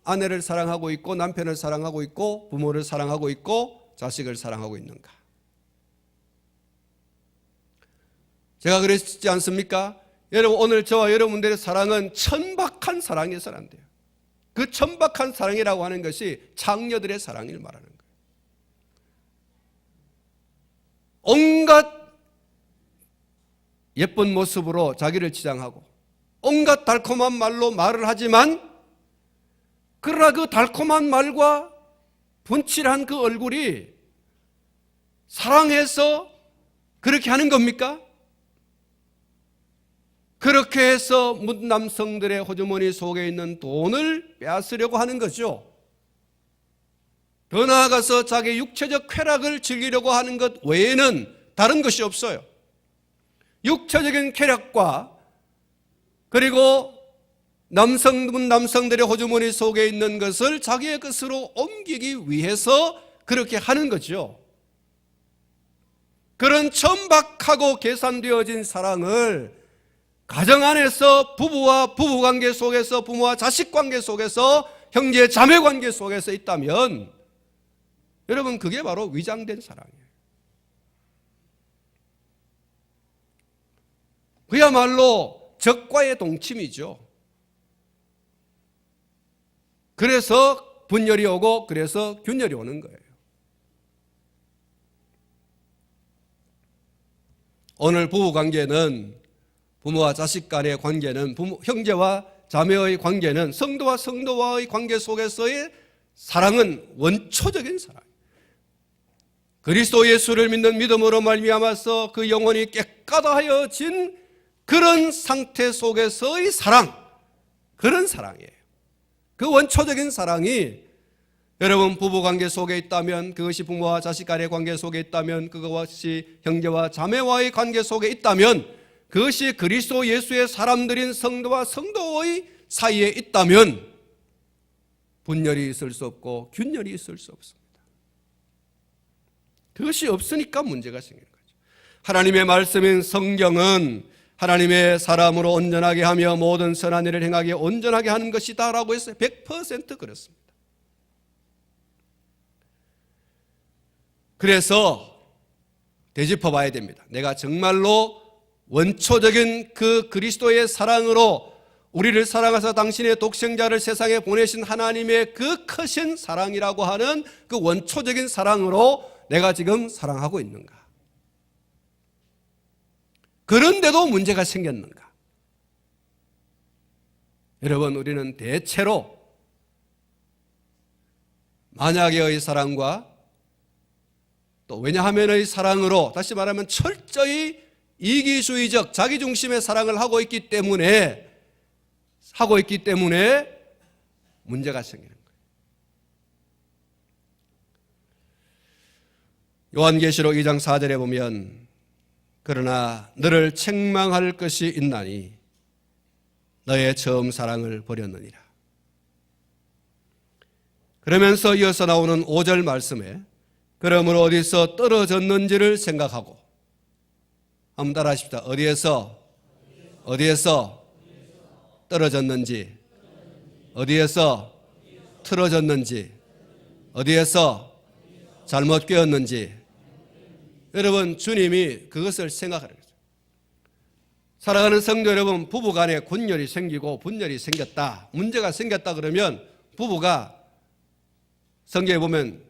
아내를 사랑하고 있고, 남편을 사랑하고 있고, 부모를 사랑하고 있고, 자식을 사랑하고 있는가? 제가 그랬지 않습니까? 여러분, 오늘 저와 여러분들의 사랑은 천박한 사랑이어서는 안 돼요. 그 천박한 사랑이라고 하는 것이 장녀들의 사랑을 말하는 거예요. 온갖 예쁜 모습으로 자기를 치장하고 온갖 달콤한 말로 말을 하지만, 그러나 그 달콤한 말과 분칠한 그 얼굴이 사랑해서 그렇게 하는 겁니까? 그렇게 해서 문남성들의 호주머니 속에 있는 돈을 빼앗으려고 하는 거죠. 더 나아가서 자기 육체적 쾌락을 즐기려고 하는 것 외에는 다른 것이 없어요. 육체적인 쾌락과 그리고 남성들의 호주머니 속에 있는 것을 자기의 것으로 옮기기 위해서 그렇게 하는 거죠. 그런 천박하고 계산되어진 사랑을 가정 안에서 부부와 부부관계 속에서, 부모와 자식관계 속에서, 형제 자매관계 속에서 있다면 여러분, 그게 바로 위장된 사랑이에요. 그야말로 적과의 동침이죠. 그래서 분열이 오고 그래서 균열이 오는 거예요. 오늘 부부관계는, 부모와 자식 간의 관계는, 형제와 자매의 관계는, 성도와 성도와의 관계 속에서의 사랑은 원초적인 사랑. 그리스도 예수를 믿는 믿음으로 말미암아서 그 영혼이 깨끗하여진 그런 상태 속에서의 사랑, 그런 사랑이에요. 그 원초적인 사랑이 여러분 부부관계 속에 있다면, 그것이 부모와 자식 간의 관계 속에 있다면, 그것이 형제와 자매와의 관계 속에 있다면, 그것이 그리스도 예수의 사람들인 성도와 성도의 사이에 있다면 분열이 있을 수 없고 균열이 있을 수 없습니다. 그것이 없으니까 문제가 생기는 거죠. 하나님의 말씀인 성경은 하나님의 사람으로 온전하게 하며 모든 선한 일을 행하게 온전하게 하는 것이다 라고 했어요. 100% 그렇습니다. 그래서 되짚어 봐야 됩니다. 내가 정말로 원초적인 그 그리스도의 사랑으로 우리를 사랑하사 당신의 독생자를 세상에 보내신 하나님의 그 크신 사랑이라고 하는 그 원초적인 사랑으로 내가 지금 사랑하고 있는가? 그런데도 문제가 생겼는가? 여러분, 우리는 대체로 만약의 사랑과 또 왜냐하면의 사랑으로, 다시 말하면 철저히 이기주의적 자기중심의 사랑을 하고 있기 때문에 문제가 생기는 거예요. 요한계시록 2장 4절에 보면, 그러나 너를 책망할 것이 있나니 너의 처음 사랑을 버렸느니라. 그러면서 이어서 나오는 5절 말씀에, 그러므로 어디서 떨어졌는지를 생각하고, 한번 따라 하십시다. 어디에서 떨어졌는지, 어디에서 틀어졌는지, 어디에서 잘못 깨었는지. 여러분, 주님이 그것을 생각하는 거죠. 사랑하는 성도 여러분, 부부간에 균열이 생기고 분열이 생겼다, 문제가 생겼다 그러면 부부가 성경에 보면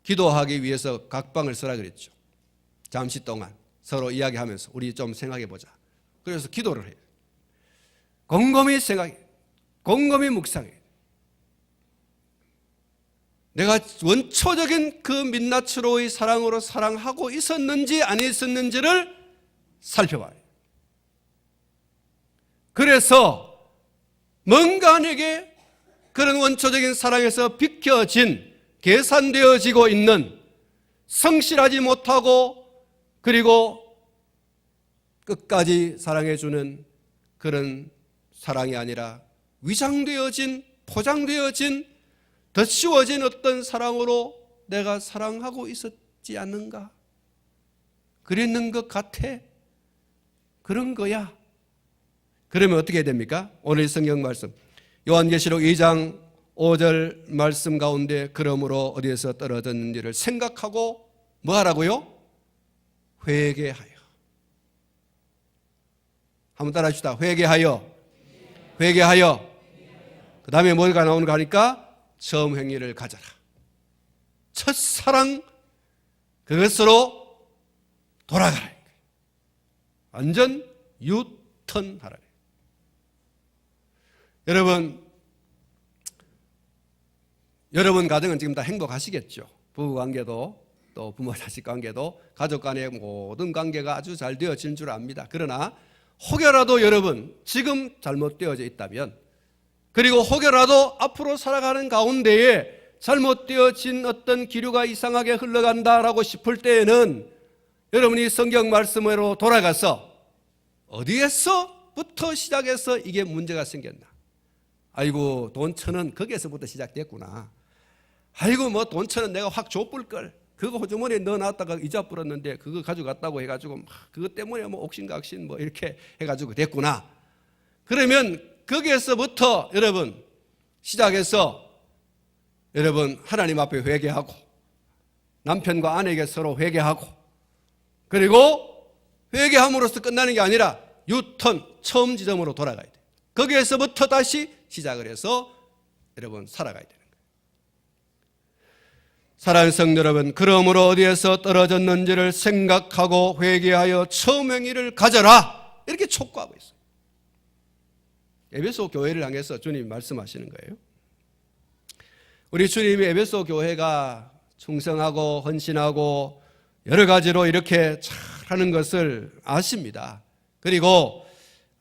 기도하기 위해서 각방을 쓰라 그랬죠. 잠시 동안 서로 이야기하면서 우리 좀 생각해 보자. 그래서 기도를 해요. 곰곰이 생각해, 곰곰이 묵상해. 내가 원초적인 그 민낯으로의 사랑으로 사랑하고 있었는지 안 있었는지를 살펴봐요. 그래서 뭔가 내게 그런 원초적인 사랑에서 비켜진, 계산되어지고 있는, 성실하지 못하고 그리고 끝까지 사랑해주는 그런 사랑이 아니라 위장되어진, 포장되어진, 덧씌워진 어떤 사랑으로 내가 사랑하고 있었지 않는가? 그랬는 것 같아. 그런 거야. 그러면 어떻게 해야 됩니까? 오늘 성경 말씀 요한계시록 2장 5절 말씀 가운데 그러므로 어디에서 떨어졌는지를 생각하고 뭐 하라고요? 회개하여. 한번 따라 합시다. 회개하여. 회개하여. 그 다음에 뭐가 나오는가 하니까 처음 행위를 가져라. 첫사랑 그것으로 돌아가라. 완전 유턴하라. 여러분 가정은 지금 다 행복하시겠죠. 부부관계도 또 부모 자식 관계도 가족 간의 모든 관계가 아주 잘 되어진 줄 압니다. 그러나 혹여라도 여러분 지금 잘못되어져 있다면, 그리고 혹여라도 앞으로 살아가는 가운데에 잘못되어진 어떤 기류가 이상하게 흘러간다라고 싶을 때에는 여러분이 성경 말씀으로 돌아가서 어디에서부터 시작해서 이게 문제가 생겼나? 아이고 돈 1,000원 거기에서부터 시작됐구나. 아이고 뭐 돈 1,000원 내가 확 줘볼걸. 그거 호주머니에 넣어놨다가 이자 불었는데 그거 가져갔다고 해가지고 그것 때문에 뭐 옥신각신 뭐 이렇게 해가지고 됐구나. 그러면 거기에서부터 여러분 시작해서 여러분 하나님 앞에 회개하고 남편과 아내에게 서로 회개하고, 그리고 회개함으로써 끝나는 게 아니라 유턴, 처음 지점으로 돌아가야 돼요. 거기에서부터 다시 시작을 해서 여러분 살아가야 되는 거예요. 사랑하는 성도 여러분, 그러므로 어디에서 떨어졌는지를 생각하고 회개하여 처음 행위를 가져라, 이렇게 촉구하고 있어요. 에베소 교회를 향해서 주님이 말씀하시는 거예요. 우리 주님이 에베소 교회가 충성하고 헌신하고 여러 가지로 이렇게 잘하는 것을 아십니다. 그리고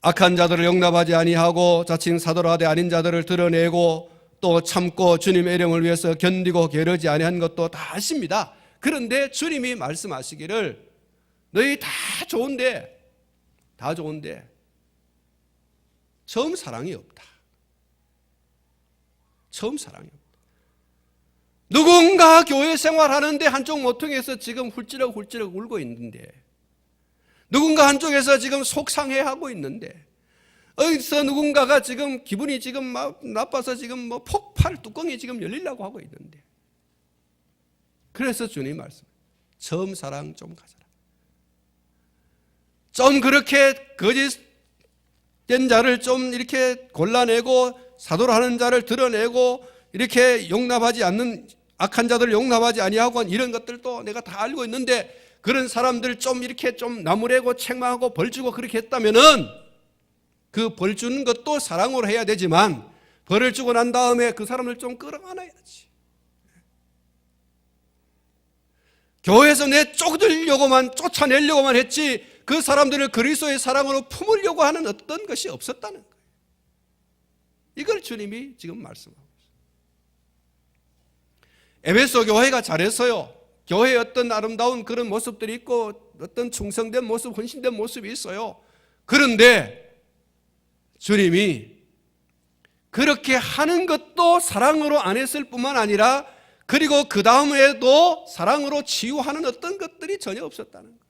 악한 자들을 용납하지 아니하고 자칭 사도라 하되 아닌 자들을 드러내고 또 참고 주님의 이름을 위해서 견디고 게으르지 아니한 것도 다 아십니다. 그런데 주님이 말씀하시기를 너희 다 좋은데 처음 사랑이 없다. 처음 사랑이 없다. 누군가 교회 생활하는데 한쪽 모퉁이에서 지금 훌찌럭 울고 있는데, 누군가 한쪽에서 지금 속상해하고 있는데, 어디서 누군가가 지금 기분이 지금 막 나빠서 지금 뭐 폭발 뚜껑이 지금 열리려고 하고 있는데, 그래서 주님 말씀, 처음 사랑 좀 가져라. 좀 그렇게 거짓된 자를 좀 이렇게 골라내고 사도를 하는 자를 드러내고 이렇게 용납하지 않는 악한 자들을 용납하지 아니하고 이런 것들도 내가 다 알고 있는데, 그런 사람들 좀 이렇게 좀 나무래고 책망하고 벌주고 그렇게 했다면은 그 벌 주는 것도 사랑으로 해야 되지만 벌을 주고 난 다음에 그 사람을 좀 끌어안아야지. 교회에서 쫓아내려고만 했지 그 사람들을 그리스도의 사랑으로 품으려고 하는 어떤 것이 없었다는 거예요. 이걸 주님이 지금 말씀하고 있어요. 에베소 교회가 잘했어요. 교회에 어떤 아름다운 그런 모습들이 있고 어떤 충성된 모습, 헌신된 모습이 있어요. 그런데 주님이 그렇게 하는 것도 사랑으로 안 했을 뿐만 아니라 그리고 그 다음에도 사랑으로 치유하는 어떤 것들이 전혀 없었다는 거예요.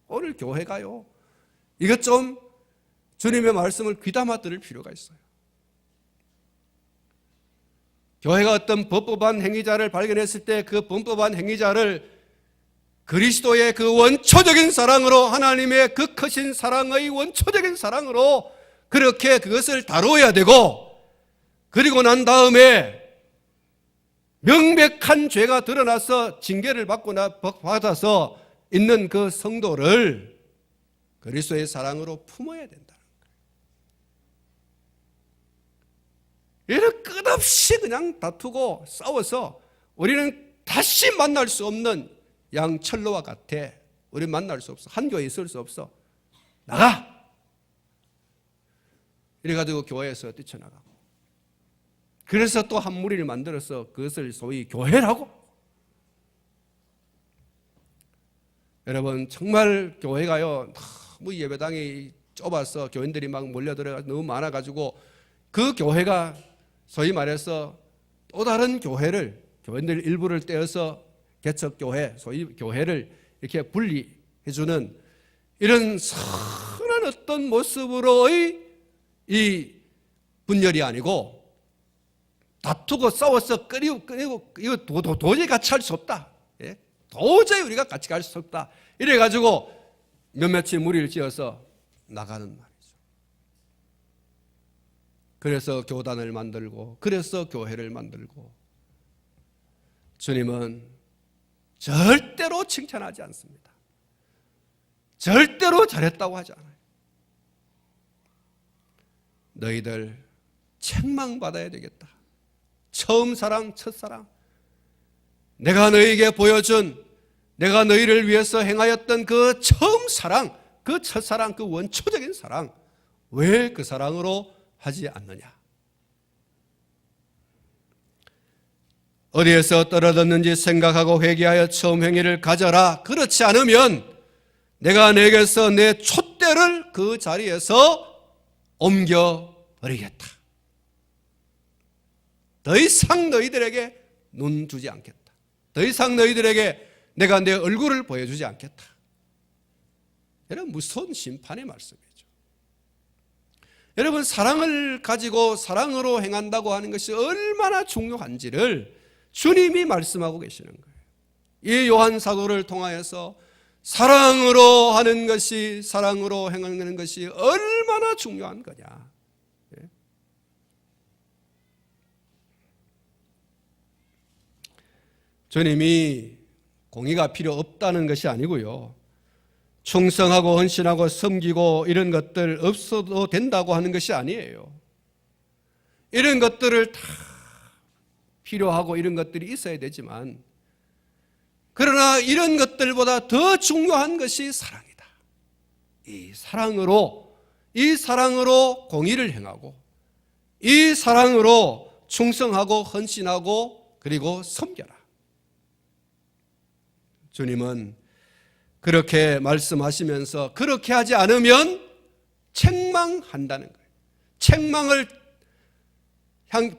오늘 교회가요, 이것 좀 주님의 말씀을 귀담아 들을 필요가 있어요. 교회가 어떤 범법한 행위자를 발견했을 때 그 범법한 행위자를 그리스도의 그 원초적인 사랑으로, 하나님의 그 크신 사랑의 원초적인 사랑으로 그렇게 그것을 다루어야 되고, 그리고 난 다음에 명백한 죄가 드러나서 징계를 받아서 있는 그 성도를 그리스도의 사랑으로 품어야 된다는 거예요. 얘는 끝없이 그냥 다투고 싸워서 우리는 다시 만날 수 없는 양철로와 같아. 우리 만날 수 없어. 한 교회에 있을 수 없어. 나가! 이래가지고 교회에서 뛰쳐나가고. 그래서 또 한 무리를 만들어서 그것을 소위 교회라고. 여러분, 정말 교회가요, 너무 예배당이 좁아서 교인들이 막 몰려들어가 너무 많아가지고 그 교회가 소위 말해서 또 다른 교회를, 교인들 일부를 떼어서 개척교회, 소위 교회를 이렇게 분리해주는 이런 선한 어떤 모습으로의 이 분열이 아니고 다투고 싸워서 끓이고 이거 도저히 같이 할 수 없다. 예? 도저히 우리가 같이 갈 수 없다. 이래가지고 몇몇이 무리를 지어서 나가는 말이죠. 그래서 교단을 만들고 그래서 교회를 만들고 주님은 절대로 칭찬하지 않습니다. 절대로 잘했다고 하지 않아요. 너희들 책망받아야 되겠다. 처음 사랑, 첫사랑. 내가 너희에게 보여준, 내가 너희를 위해서 행하였던 그 처음 사랑, 그 첫사랑, 그 원초적인 사랑, 왜 그 사랑으로 하지 않느냐? 어디에서 떨어졌는지 생각하고 회개하여 처음 행위를 가져라. 그렇지 않으면 내가 내게서 내 촛대를 그 자리에서 옮겨버리겠다. 더 이상 너희들에게 눈 주지 않겠다. 더 이상 너희들에게 내가 내 얼굴을 보여주지 않겠다. 이런 무서운 심판의 말씀이죠. 여러분, 사랑을 가지고 사랑으로 행한다고 하는 것이 얼마나 중요한지를 주님이 말씀하고 계시는 거예요. 이 요한 사도를 통하여서 사랑으로 하는 것이, 사랑으로 행하는 것이 얼마나 중요한 거냐. 주님이 공의가 필요 없다는 것이 아니고요. 충성하고 헌신하고 섬기고 이런 것들 없어도 된다고 하는 것이 아니에요. 이런 것들을 다 필요하고 이런 것들이 있어야 되지만, 그러나 이런 것들보다 더 중요한 것이 사랑이다. 이 사랑으로 공의를 행하고, 이 사랑으로 충성하고 헌신하고 그리고 섬겨라. 주님은 그렇게 말씀하시면서 그렇게 하지 않으면 책망한다는 거예요.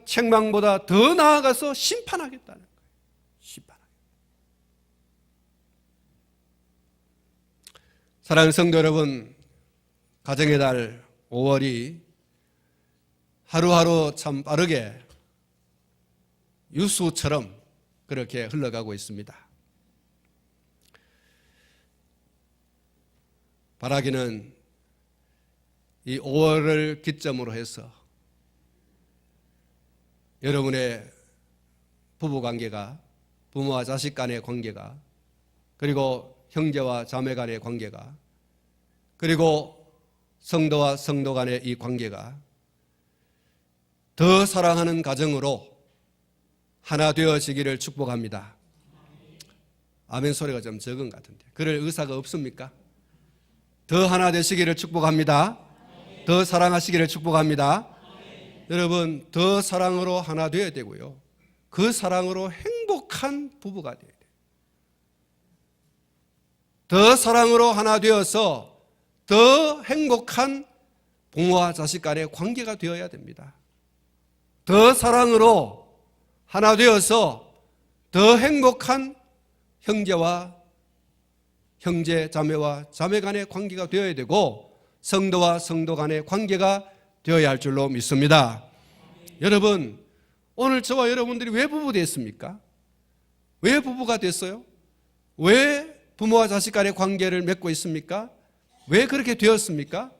책망보다 더 나아가서 심판하겠다는 거예요. 심판하겠다. 사랑하는 성도 여러분, 가정의 달 5월이 하루하루 참 빠르게 유수처럼 그렇게 흘러가고 있습니다. 바라기는 이 5월을 기점으로 해서 여러분의 부부관계가, 부모와 자식 간의 관계가, 그리고 형제와 자매 간의 관계가, 그리고 성도와 성도 간의 이 관계가 더 사랑하는 가정으로 하나 되어지기를 축복합니다. 아멘 소리가 좀 적은 것 같은데, 그럴 의사가 없습니까? 더 하나 되시기를 축복합니다. 더 사랑하시기를 축복합니다. 여러분, 더 사랑으로 하나 되어야 되고요. 그 사랑으로 행복한 부부가 되어야 돼요. 더 사랑으로 하나 되어서 더 행복한 부모와 자식 간의 관계가 되어야 됩니다. 더 사랑으로 하나 되어서 더 행복한 형제, 자매와 자매 간의 관계가 되어야 되고, 성도와 성도 간의 관계가 되어야 할 줄로 믿습니다. 여러분, 오늘 저와 여러분들이 왜 부부 됐습니까? 왜 부부가 됐어요? 왜 부모와 자식 간의 관계를 맺고 있습니까? 왜 그렇게 되었습니까?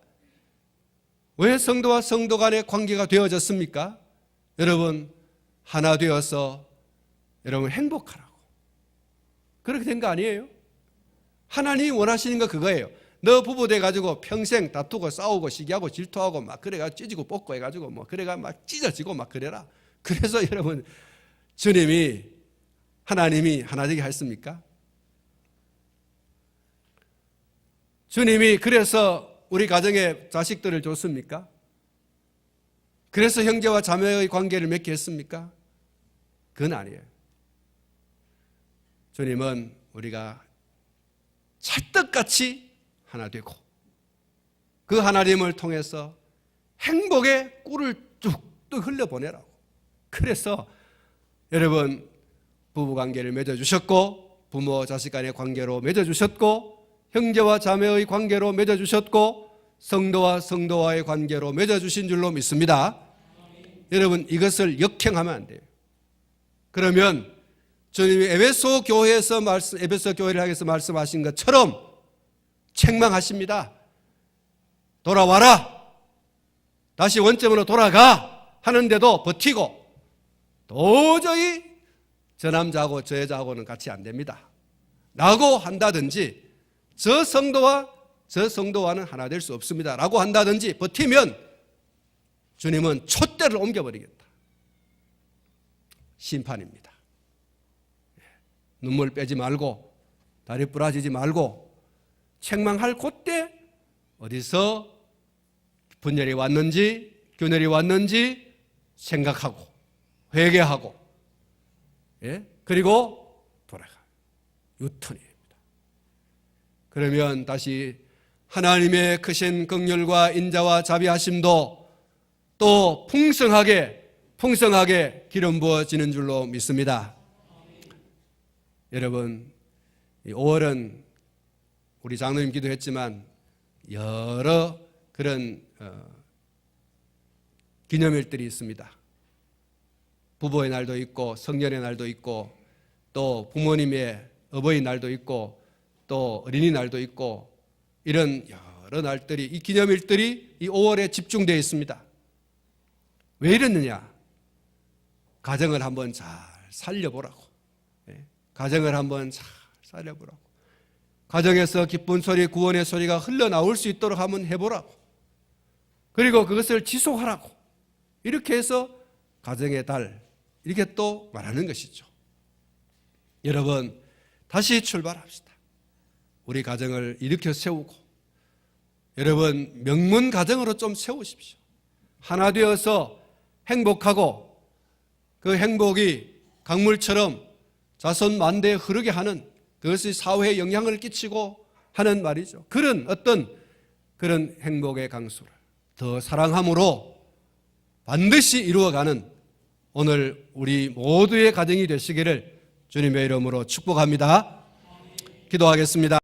왜 성도와 성도 간의 관계가 되어졌습니까? 여러분 하나 되어서 여러분 행복하라고. 그렇게 된 거 아니에요? 하나님이 원하시는 거 그거예요. 너 부부 돼가지고 평생 다투고 싸우고 시기하고 질투하고 막 그래가 찢고 뽑고 해가지고 뭐 그래가 막 찢어지고 막 그래라. 그래서 여러분 하나님이 하나 되게 했습니까? 주님이 그래서 우리 가정에 자식들을 줬습니까? 그래서 형제와 자매의 관계를 맺게 했습니까? 그건 아니에요. 주님은 우리가 찰떡같이 하나 되고 그 하나님을 통해서 행복의 꿀을 뚝뚝 흘려보내라고. 그래서 여러분 부부관계를 맺어주셨고 부모 자식 간의 관계로 맺어주셨고 형제와 자매의 관계로 맺어주셨고 성도와 성도와의 관계로 맺어주신 줄로 믿습니다. 여러분 이것을 역행하면 안 돼요. 그러면 주님이 에베소 교회를 향해서 말씀하신 것처럼 책망하십니다. 돌아와라. 다시 원점으로 돌아가 하는데도 버티고 도저히 저 남자하고 저 여자하고는 같이 안 됩니다 라고 한다든지 저 성도와 저 성도와는 하나 될 수 없습니다 라고 한다든지 버티면 주님은 촛대를 옮겨버리겠다. 심판입니다. 눈물 빼지 말고 다리 부러지지 말고 책망할 그때 어디서 분열이 왔는지 균열이 왔는지 생각하고 회개하고 그리고 돌아가 유턴이 됩니다. 그러면 다시 하나님의 크신 긍휼과 인자와 자비하심도 또 풍성하게 기름 부어지는 줄로 믿습니다. 여러분 5월은 우리 장로님 기도했지만 여러 그런 기념일들이 있습니다. 부부의 날도 있고 성년의 날도 있고 또 부모님의 어버이날도 있고 또 어린이날도 있고 이런 여러 날들이 이 기념일들이 이 5월에 집중되어 있습니다. 왜 이랬느냐? 가정을 한번 잘 살려보라고. 가정을 한번 잘 살려보라고. 가정에서 기쁜 소리, 구원의 소리가 흘러나올 수 있도록 한번 해보라고. 그리고 그것을 지속하라고. 이렇게 해서 가정의 달 이렇게 또 말하는 것이죠. 여러분 다시 출발합시다. 우리 가정을 일으켜 세우고 여러분 명문 가정으로 좀 세우십시오. 하나 되어서 행복하고 그 행복이 강물처럼 자손 만대에 흐르게 하는 그것이 사회에 영향을 끼치고 하는 말이죠. 그런 행복의 강수를 더 사랑함으로 반드시 이루어가는 오늘 우리 모두의 가정이 되시기를 주님의 이름으로 축복합니다. 기도하겠습니다.